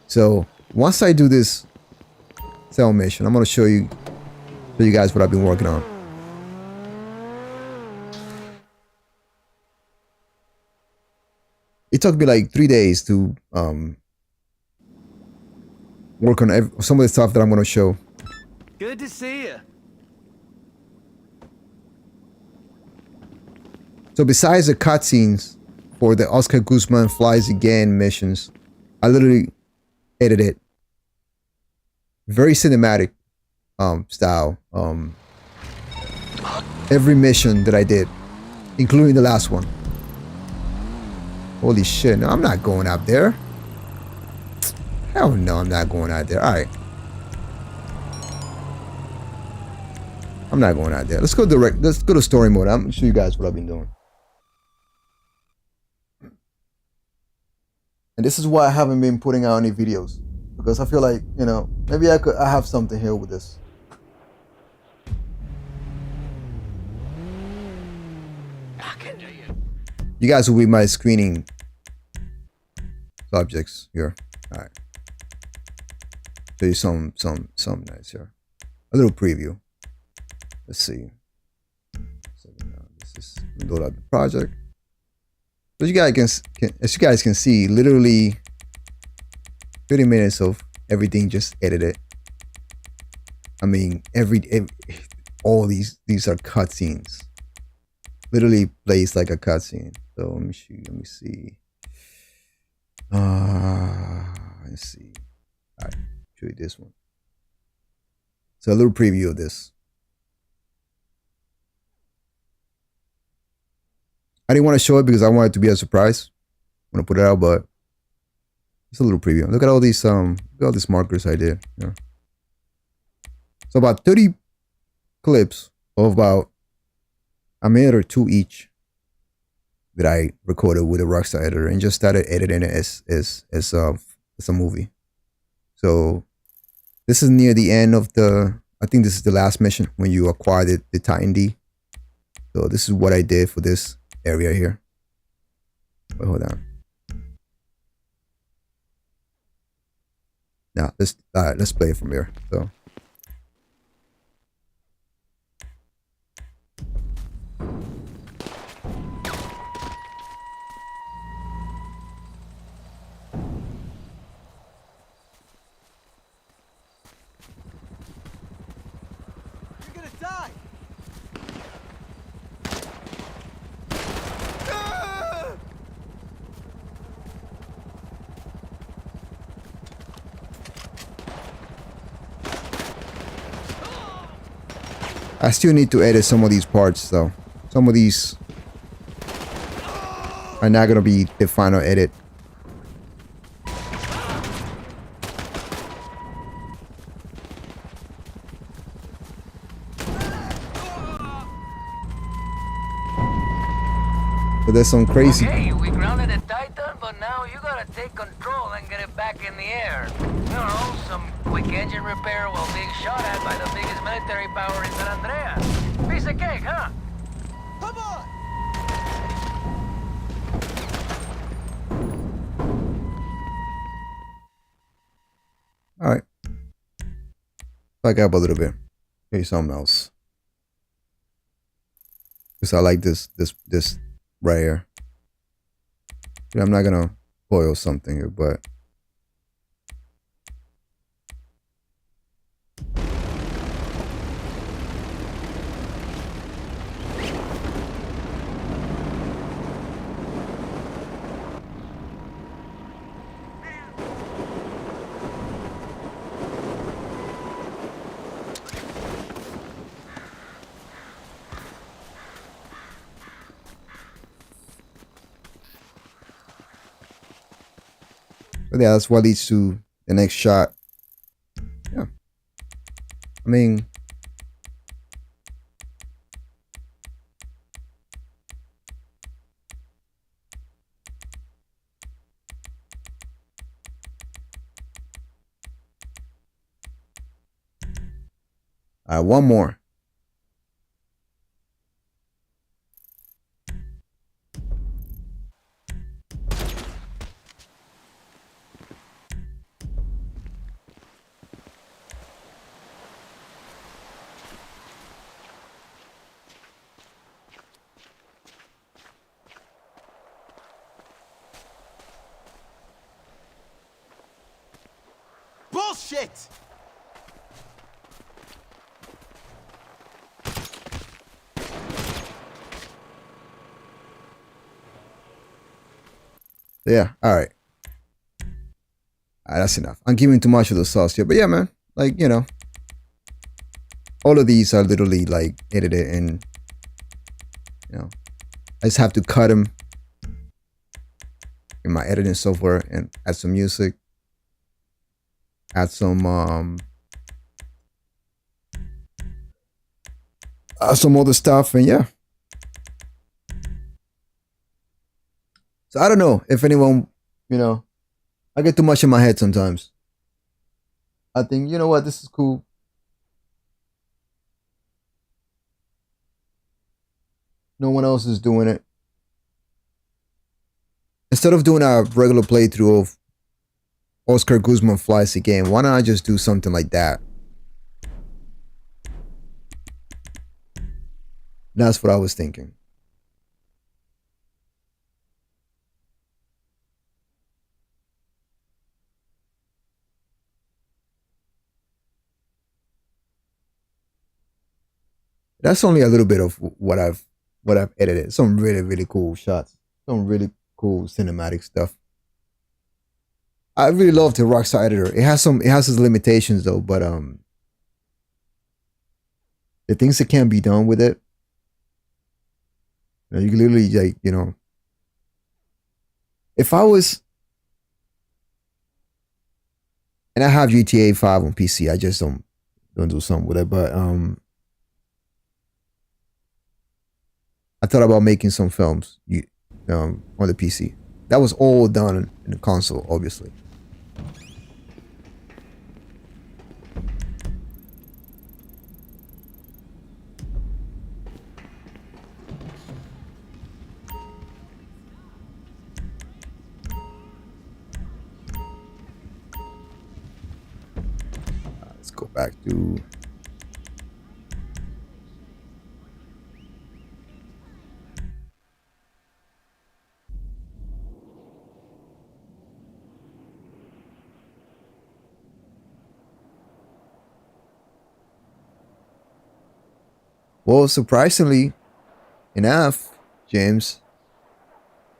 So once I do this cell mission, I'm gonna show you guys what I've been working on. It took me like 3 days to work on some of the stuff that I'm gonna show.
Good to see you.
So besides the cutscenes for the Oscar Guzman Flies Again missions, I literally edited very cinematic style every mission that I did, including the last one. Holy shit, no, I'm not going out there. Hell no, I'm not going out there. Alright. I'm not going out there. Let's go to story mode. I'm gonna show you guys what I've been doing. And this is why I haven't been putting out any videos. Because I feel like, you know, maybe I have something here with this. You guys will be my screening subjects here. All right. Show you some nice here. A little preview. Let's see. So now this is load up the project. So you guys as you guys can see, literally 30 minutes of everything just edited. I mean, all these are cutscenes. Literally plays like a cutscene. So let me see. Let's see. All right, show you this one. So a little preview of this. I didn't want to show it because I wanted it to be a surprise. I'm gonna put it out, but it's a little preview. Look at all these markers I did. Yeah. So about 30 clips of about a minute or two each that I recorded with a Rockstar editor and just started editing it as a movie. So this is near the end of I think this is the last mission when you acquire the Titan D. So this is what I did for this area here. Wait, hold on. Now let's play it from here. So
You're gonna die.
I still need to edit some of these parts though. Some of these are not gonna be the final edit. So there's some crazy.
Okay, we grounded a Titan, but now you gotta take control and get it back in the air. You know, some quick engine repair while being shot at by the biggest military power in San Andreas. Piece of cake, huh?
Come on.
All right. Back up a little bit. Maybe something else. Because I like this right here. Yeah, I'm not gonna spoil something here, but yeah, that's what leads to the next shot. Yeah. I mean, all right, one more.
Shit!
Yeah, all right. That's enough. I'm giving too much of the sauce here. But yeah, man. Like, you know. All of these are literally like edited and, you know, I just have to cut them in my editing software and add some music. Add some other stuff, and yeah. So I don't know if anyone, you know, I get too much in my head sometimes. I think, you know what, this is cool. No one else is doing it. Instead of doing a regular playthrough of Oscar Guzman Flies Again, why don't I just do something like that? That's what I was thinking. That's only a little bit of what I've edited. Some really, really cool shots. Some really cool cinematic stuff. I really love the Rockstar editor. It has its limitations though, but the things that can be done with it, you know, you can literally, like, you know, if I was, and I have GTA 5 on PC, I just don't do something with it, but I thought about making some films on the PC. That was all done in the console, obviously. Let's go back to... Well, surprisingly enough, James,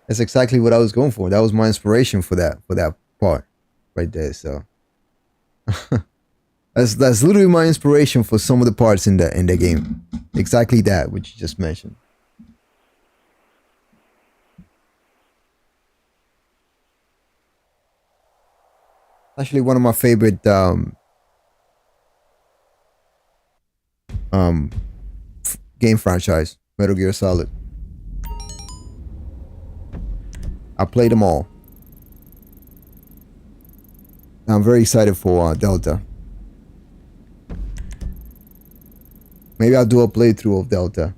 that's exactly what I was going for. That was my inspiration for that part right there. So that's literally my inspiration for some of the parts in the game. Exactly that which you just mentioned. Actually, one of my favorite game franchise, Metal Gear Solid. I played them all. I'm very excited for Delta. Maybe I'll do a playthrough of Delta.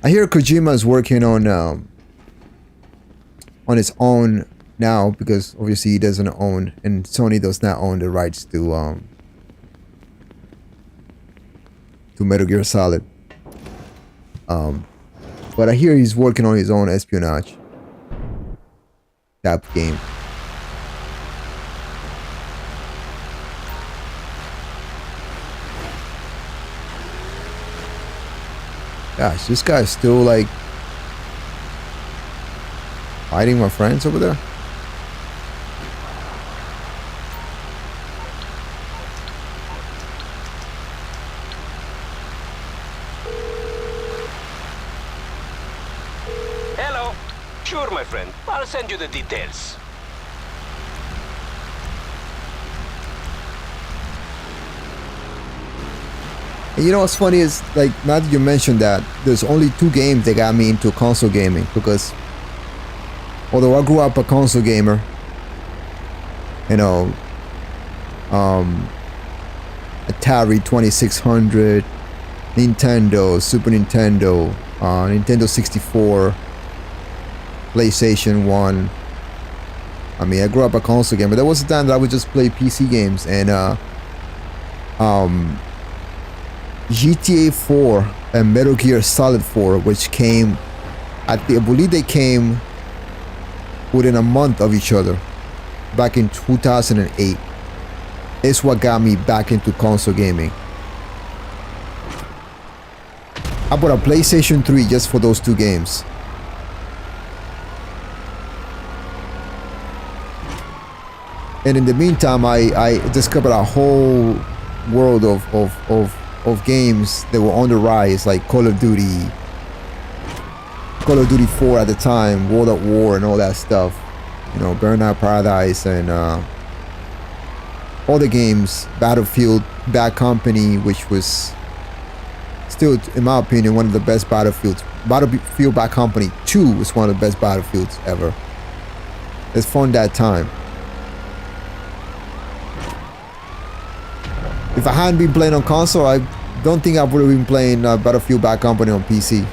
I hear Kojima is working on his own now, because obviously he doesn't own, and Sony does not own the rights to Metal Gear Solid. But I hear he's working on his own espionage type game. Gosh, this guy is still like fighting my friends over there.
Hello. Sure, my friend. I'll send you the details.
And you know what's funny is, like, now that you mentioned that, there's only 2 games that got me into console gaming, because although I grew up a console gamer, you know, Atari 2600, Nintendo, Super Nintendo, Nintendo 64, PlayStation 1, I mean, I grew up a console gamer. There was a time that I would just play PC games, and GTA 4 and Metal Gear Solid 4, which came, I believe they came within a month of each other, back in 2008. It's what got me back into console gaming. I bought a PlayStation 3 just for those two games. And in the meantime, I discovered a whole world of games that were on the rise, like Call of Duty 4 at the time, World at War and all that stuff. You know, Burnout Paradise and all the games, Battlefield, Bad Company, which was still, in my opinion, one of the best Battlefields. Battlefield Bad Company 2 was one of the best Battlefields ever. It's fun that time. If I hadn't been playing on console, I don't think I would have been playing Battlefield Bad Company on PC.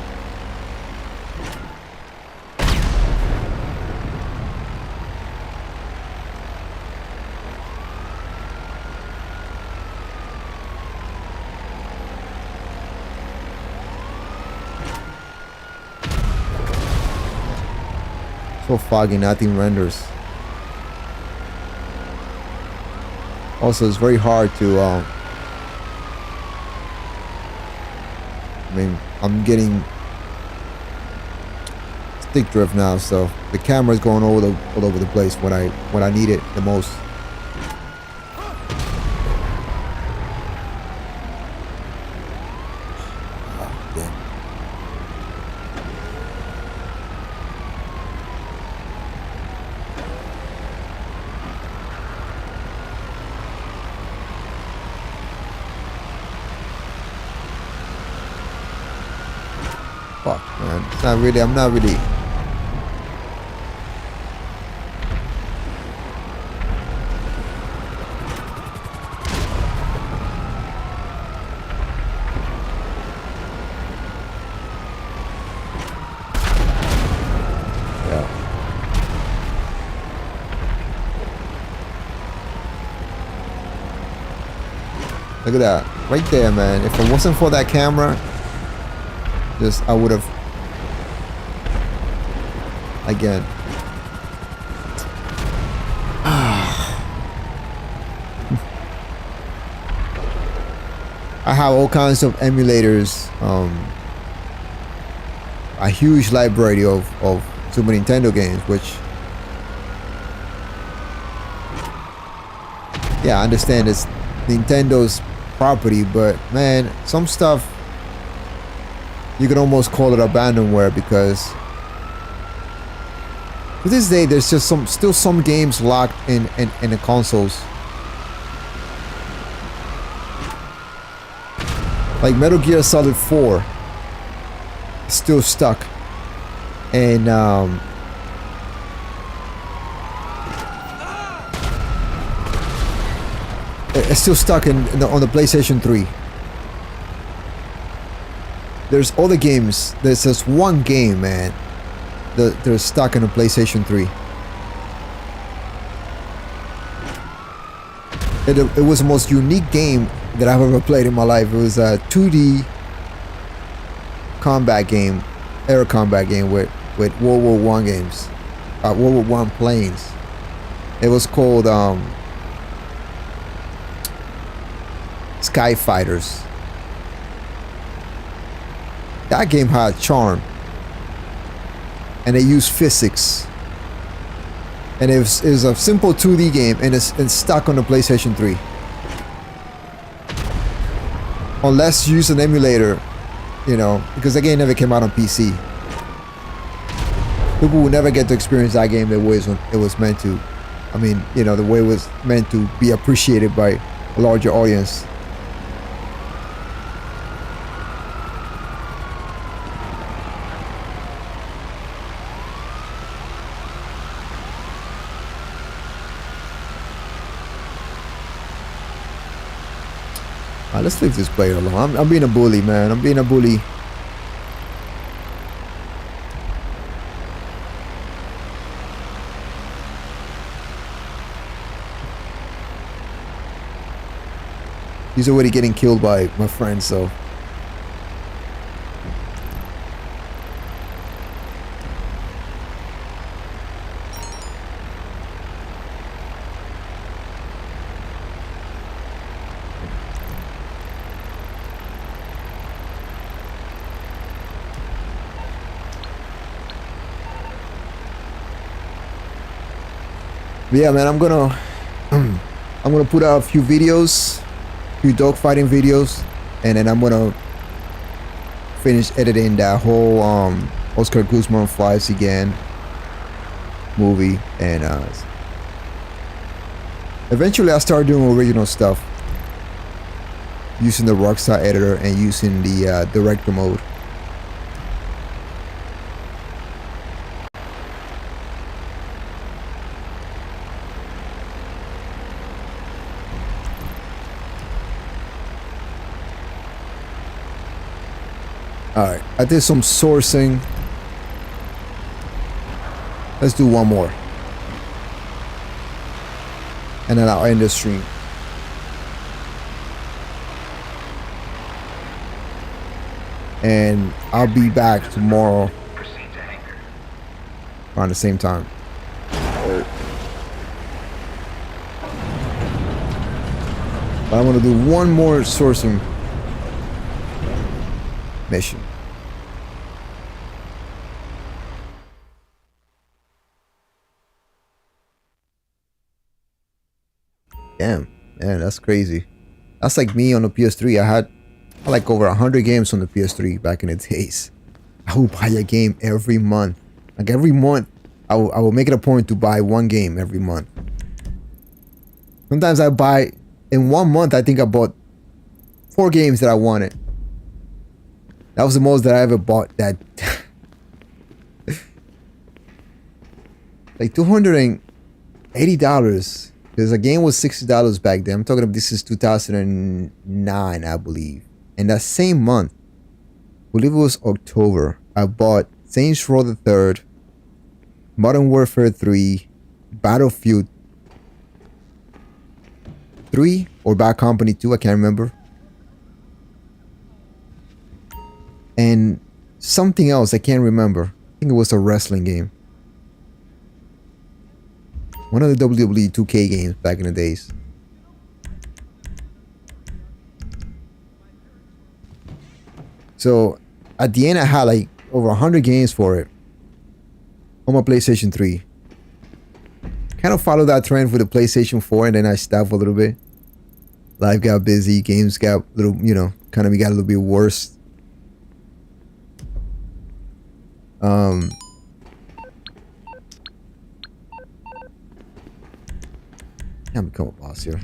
So foggy, nothing renders. Also, it's very hard to I mean, I'm getting stick drift now, so the camera's going all over the place when I need it the most. Oh, damn. Fuck, man. It's not really, I'm not really. Yeah. Look at that. Right there, man. If it wasn't for that camera, I would have, again. I have all kinds of emulators, a huge library of Super Nintendo games, which, yeah, I understand it's Nintendo's property, but man, some stuff you can almost call it abandonware, because to this day there's just still some games locked in the consoles, like Metal Gear Solid 4 is still stuck, and it's still stuck on the PlayStation 3. There's other games. There's just one game, man, that they're stuck in a PlayStation 3. It was the most unique game that I've ever played in my life. It was a 2D combat game, air combat game with World War One games, World War One planes. It was called Sky Fighters. That game had charm, and they used physics, and it was a simple 2D game, and it's stuck on the PlayStation 3. Unless you use an emulator, you know, because the game never came out on PC. People will never get to experience that game the way it was meant to. I mean, you know, the way it was meant to be appreciated by a larger audience. Let's leave this player alone. I'm being a bully, man. I'm being a bully. He's already getting killed by my friend, so. But yeah, man, I'm gonna put out a few videos, few dogfighting videos, and then I'm gonna finish editing that whole Oscar Guzman Flies Again movie, and eventually I'll start doing original stuff using the Rockstar editor and using the director mode. Alright, I did some sourcing. Let's do one more. And then I'll end the stream. And I'll be back tomorrow around the same time. But I'm gonna do one more sourcing mission. Damn, man, that's crazy. That's like me on the PS3. I had like over 100 games on the PS3 back in the days. I would buy a game every month. Like every month, I will make it a point to buy one game every month. Sometimes I buy, in 1 month, I think I bought 4 games that I wanted. That was the most that I ever bought. That like $280. Because a game was $60 back then. I'm talking about, this is 2009, I believe. And that same month, I believe it was October, I bought Saints Row the 3rd, Modern Warfare 3, Battlefield 3 or Bad Company 2, I can't remember. And something else, I can't remember. I think it was a wrestling game. One of the WWE 2K games back in the days. So at the end, I had like over 100 games for it on my PlayStation 3. Kind of followed that trend for the PlayStation 4, and then I stopped a little bit. Life got busy, games got a little, you know, kind of got a little bit worse. Can't become a boss here.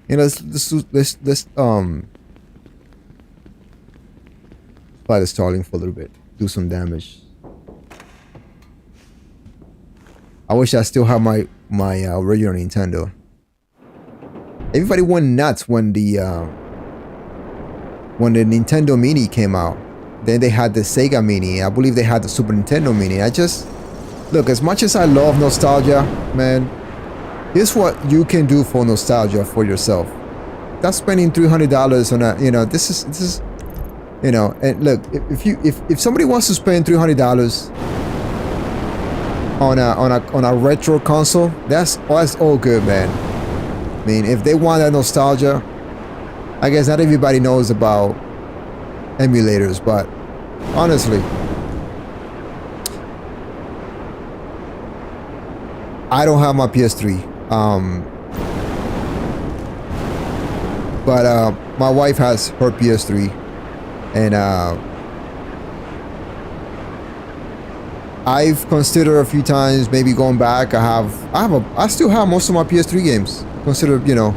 You know, let's apply the stalling for a little bit, do some damage. I wish I still have my original Nintendo. Everybody went nuts when the Nintendo Mini came out. Then they had the Sega Mini. I believe they had the Super Nintendo Mini. I just look, as much as I love nostalgia, man, here's what you can do for nostalgia for yourself. That's spending $300 on a, you know, this is you know, and look, if somebody wants to spend $300 on a retro console, that's all good, man. I mean, if they want that nostalgia, I guess not everybody knows about emulators, but honestly, I don't have my PS3. But my wife has her PS3, and I've considered a few times maybe going back. I still have most of my PS3 games. Consider, you know,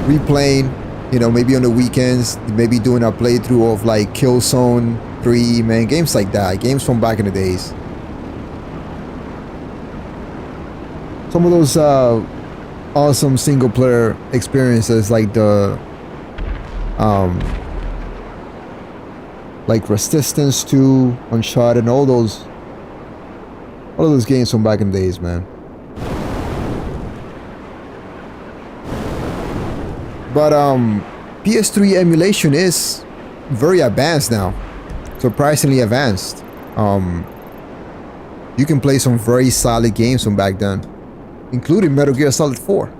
replaying, you know, maybe on the weekends, maybe doing a playthrough of like Killzone 3, man, games like that, games from back in the days. some of those awesome single player experiences, like the like Resistance 2, Uncharted, and all those games from back in the days, man. But PS3 emulation is very advanced now, surprisingly advanced. You can play some very solid games from back then, including Metal Gear Solid 4.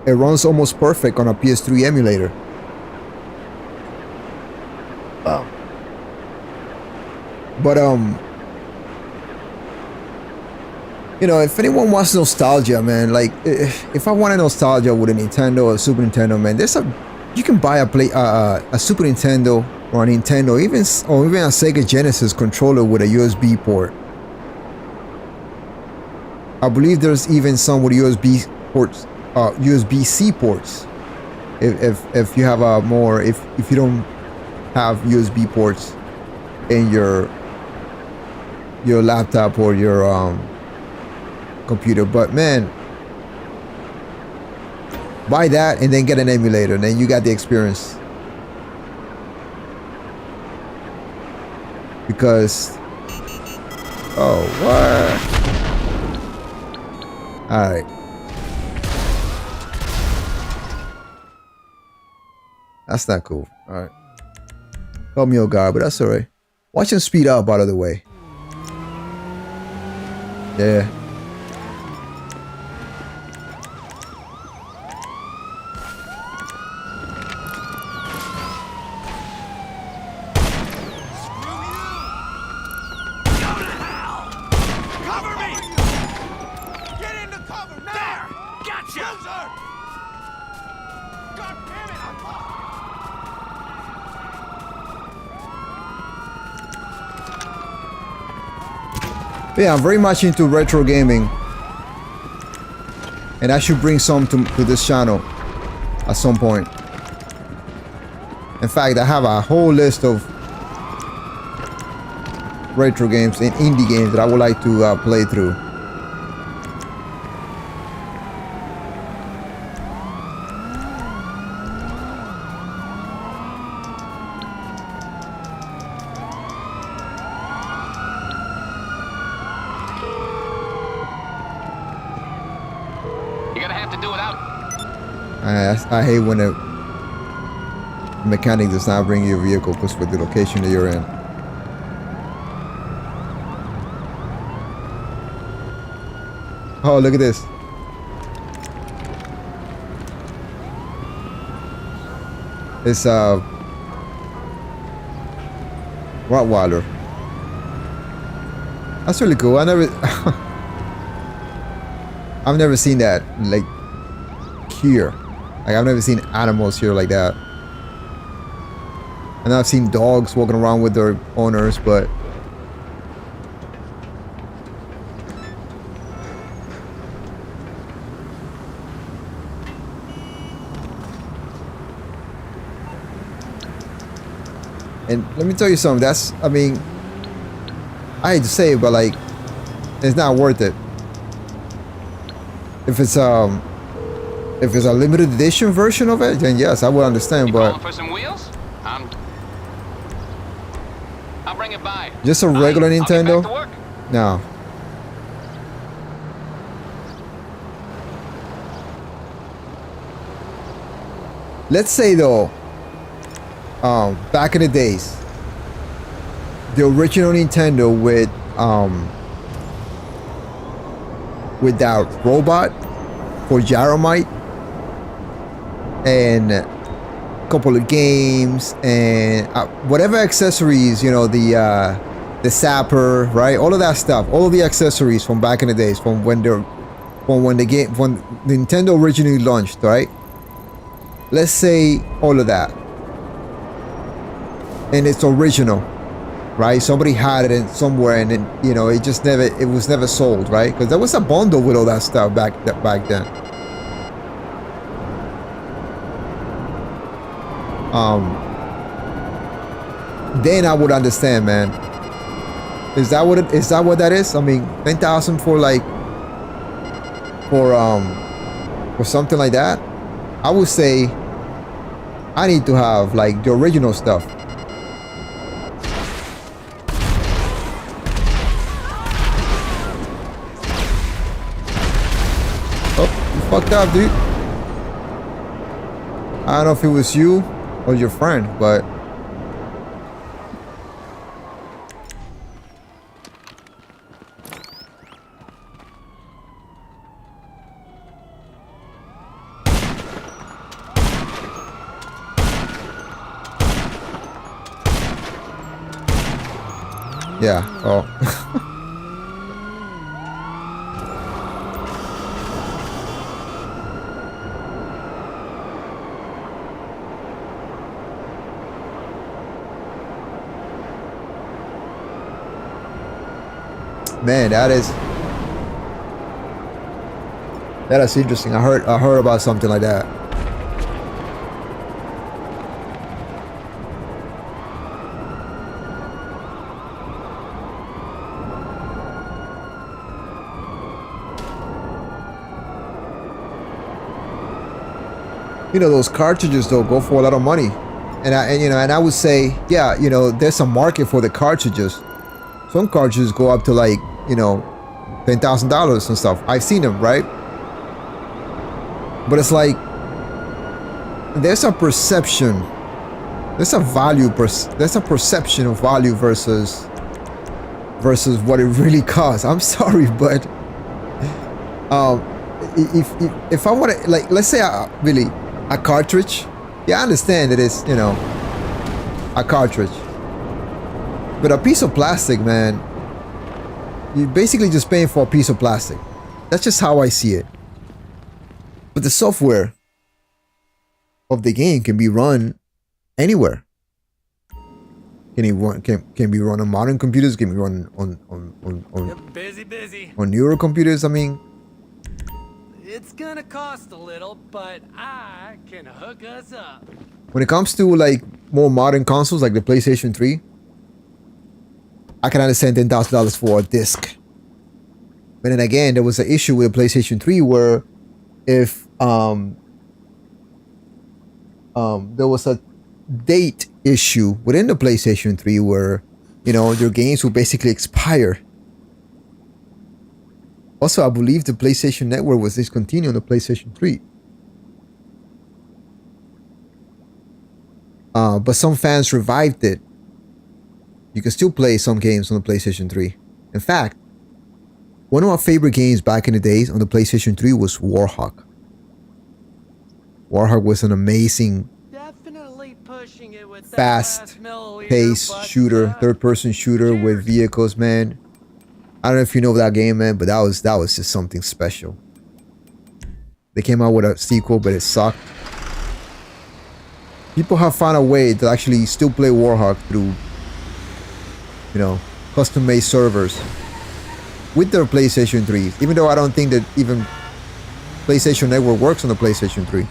It runs almost perfect on a PS3 emulator. Wow. But you know, if anyone wants nostalgia, man, like if I want a nostalgia with a Nintendo or Super Nintendo, man, you can buy a Super Nintendo or a Nintendo, even a Sega Genesis controller with a USB port. I believe there's even some with USB ports, USB-C ports. If you have if you don't have USB ports in your laptop or your computer. But man, buy that and then get an emulator, and then you got the experience. Because what? All right, that's not cool. All right, call me old guy, but that's all right. Watch him speed up out of the way. Yeah. Yeah, I'm very much into retro gaming, and I should bring some to this channel at some point. In fact, I have a whole list of retro games and indie games that I would like to play through. I hate when a mechanic does not bring you a vehicle because for the location that you're in. Oh, look at this. It's Rottweiler. That's really cool. I've never seen that like here. Like, I've never seen animals here like that. And I've seen dogs walking around with their owners, but and let me tell you something, I mean, I hate to say it, but like, it's not worth it. If it's a limited edition version of it, then yes, I would understand.
You
but
calling for some wheels? I'll bring it by.
Just a regular Nintendo?
I'll get back to work.
No. Let's say though, back in the days, the original Nintendo with that robot for Gyromite and a couple of games and whatever accessories, you know, the zapper, right? All of that stuff, all of the accessories from back in the days, from when Nintendo originally launched, right? Let's say all of that, and it's original, right? Somebody had it in somewhere, and then, you know, it was never sold, right? Because there was a bundle with all that stuff back then. Then I would understand, man. Is that what is that what that is? I mean, 10,000 for like for something like that? I would say I need to have like the original stuff. Oh, you fucked up, dude. I don't know if it was you or your friend, but yeah. Oh. Man, that is interesting. I heard about something like that. You know, those cartridges though go for a lot of money, and I would say, yeah, you know, there's a market for the cartridges. Some cartridges go up to like, you know, $10,000 and stuff. I've seen them, right? But it's like there's a perception, there's a value, there's a perception of value versus what it really costs. I'm sorry, but if I want to, like, let's say really a cartridge, yeah, I understand that it's, you know, a cartridge. But a piece of plastic, man, you're basically just paying for a piece of plastic. That's just how I see it. But the software of the game can be run anywhere. Can be run on modern computers, can be run on
Busy.
on newer computers. I mean,
It's gonna cost a little, but I can hook us up.
when it comes to like more modern consoles like the PlayStation 3, I can understand $10,000 for a disc. But then again, there was an issue with the PlayStation 3 where if there was a date issue within the PlayStation 3 where, you know, your games will basically expire. Also, I believe the PlayStation Network was discontinued on the PlayStation 3. But some fans revived it. You can still play some games on the PlayStation 3. In fact, one of my favorite games back in the days on the PlayStation 3 was Warhawk. Warhawk was an amazing,
Definitely pushing it with that
fast
last milliliter,
paced
but,
shooter, third-person shooter with vehicles, man. I don't know if you know that game, man, but that was just something special. They came out with a sequel, but it sucked. People have found a way to actually still play Warhawk through, you know, custom-made servers with their PlayStation 3s, even though I don't think that even PlayStation Network works on the PlayStation 3.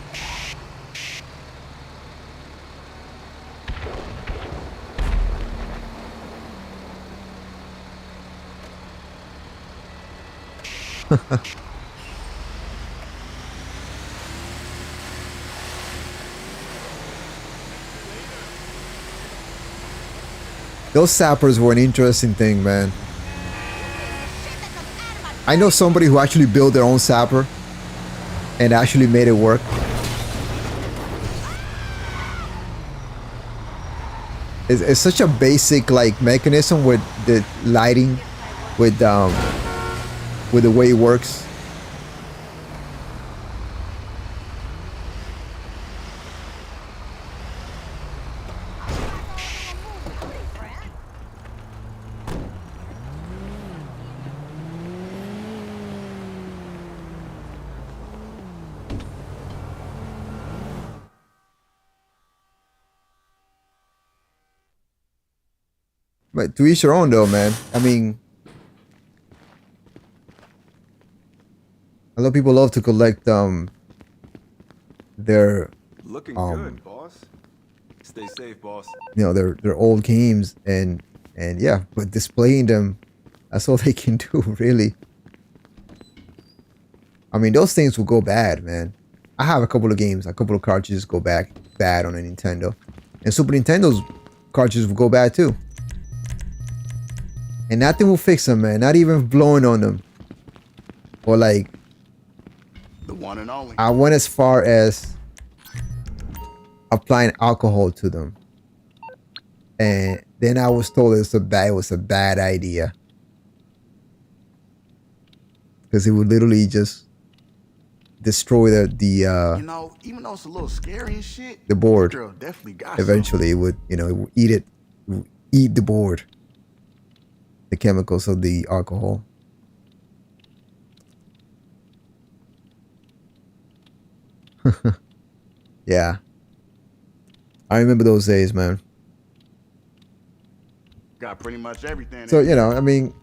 Those sappers were an interesting thing, man. I know somebody who actually built their own sapper and actually made it work. It's such a basic like mechanism with the lighting, with the way it works. But to each your own, though, man. I mean, a lot of people love to collect their
Looking good, boss. Stay safe, boss.
you know, their old games and And yeah, but displaying them, that's all they can do, really. I mean, those things will go bad, man. I have a couple of games, a couple of cartridges go back bad on a Nintendo. And Super Nintendo's cartridges will go bad too. And nothing will fix them, man. Not even blowing on them. Or like,
The one and only.
I went as far as applying alcohol to them. And then I was told it was a bad idea. Because it would literally just destroy
You know, even though it's a little scary and shit,
the board.
girl definitely got
Eventually it would, it would eat it. It would eat the board. The chemicals of the alcohol. Yeah. I remember those days, man.
got pretty much everything.
So, I mean,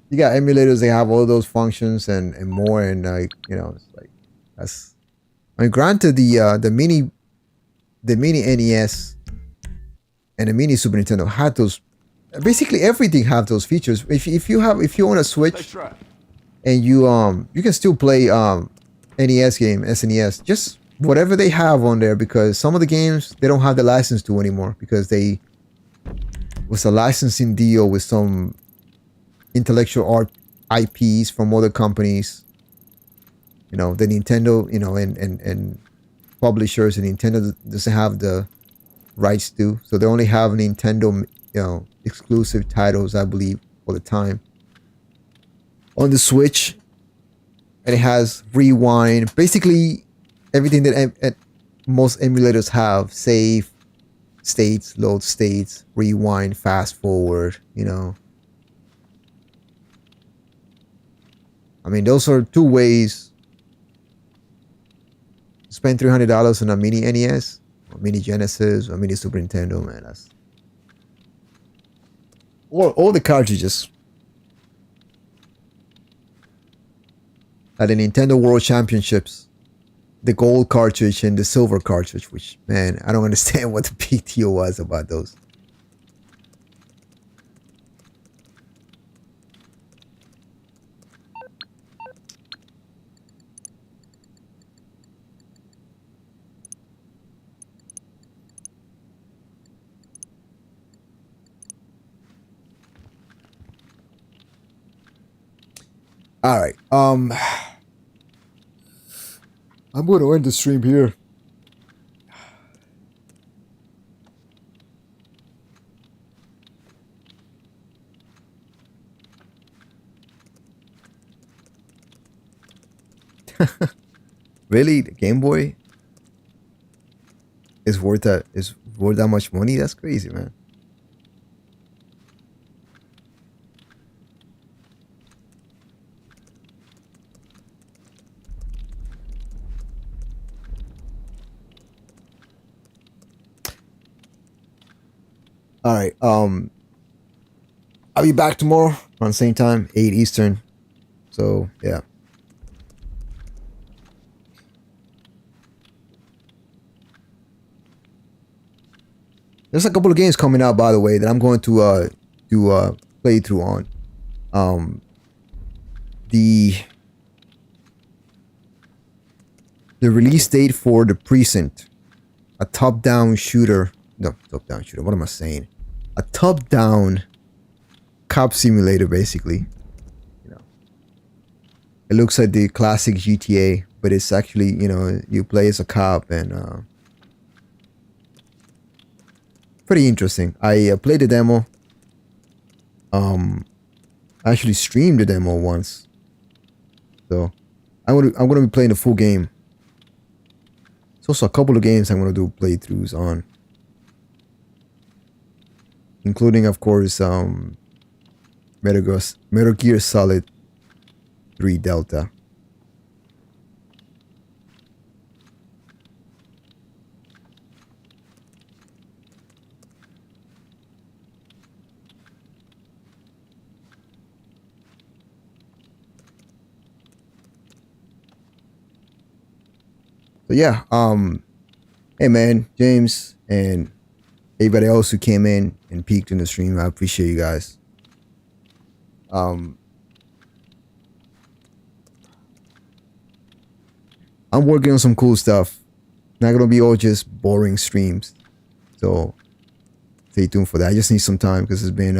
you got emulators, they have all those functions and more, and like, it's like, that's, I mean, granted, the mini NES and the mini Super Nintendo had those, basically everything have those features. If you own a Switch,
Let's try.
and you can still play NES game, SNES, just whatever they have on there, because some of the games they don't have the license to anymore, because they was a licensing deal with some intellectual art IPs from other companies. The Nintendo, and publishers, and Nintendo doesn't have the rights to, so they only have Nintendo, exclusive titles, I believe, for the time. On the Switch, and it has rewind, basically everything that most emulators have: save states, load states, rewind, fast forward. I mean, those are two ways to spend $300 on a mini NES, or mini Genesis, or mini Super Nintendo. Man, that's all the cartridges. At the Nintendo World Championships, the gold cartridge and the silver cartridge, which, man, I don't understand what the big deal was about those. All right. I'm going to end the stream here. Really, the Game Boy is worth that much money? That's crazy, man. All right. I'll be back tomorrow around the same time, 8 Eastern. So, yeah. There's a couple of games coming out, by the way, that I'm going to do a playthrough on. The release date for The Precinct, a top-down shooter. No, top-down shooter. What am I saying? A top-down cop simulator, basically. It looks like the classic GTA, but it's actually, you play as a cop, and pretty interesting. I played the demo. I actually streamed the demo once, so I'm gonna be playing the full game. There's also a couple of games I'm gonna do playthroughs on, including, of course, Metal Gear Solid 3 Delta. So yeah, hey man, James and everybody else who came in and peeked in the stream. I appreciate you guys. I'm working on some cool stuff. Not gonna be all just boring streams. So stay tuned for that. I just need some time because it's been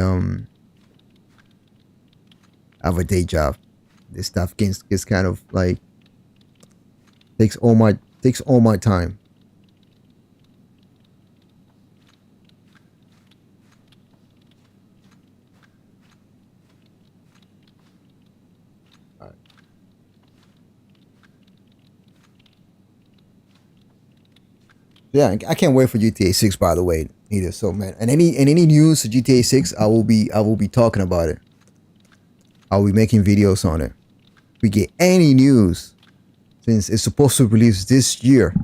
I have a day job. This stuff gets kind of like takes all my time. Yeah, I can't wait for GTA 6, by the way, either. So man, and any news to GTA 6, I will be talking about it. I'll be making videos on it. If we get any news, since it's supposed to release this year,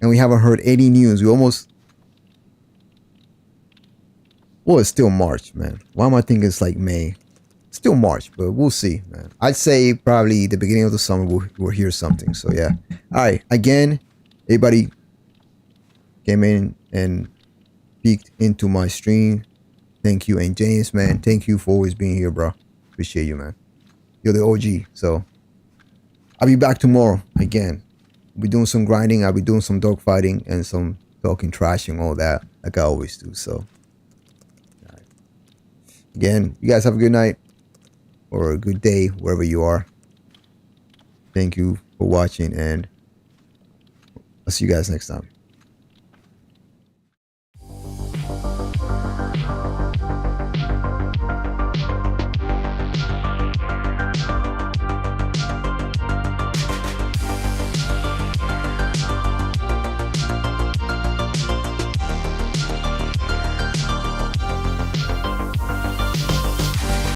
and we haven't heard any news. We almost, well, it's still March, man. Why am I thinking it's like May? It's still March, but we'll see, man. I'd say probably the beginning of the summer we'll hear something. So yeah. All right. Again, everybody came in and peeked into my stream. Thank you. And James, man, thank you for always being here, bro. Appreciate you, man. You're the OG. So I'll be back tomorrow again. I'll be doing some grinding. I'll be doing some dog fighting and some talking trash and all that, like I always do. So right. Again, you guys have a good night or a good day wherever you are. Thank you for watching, and I'll see you guys next time.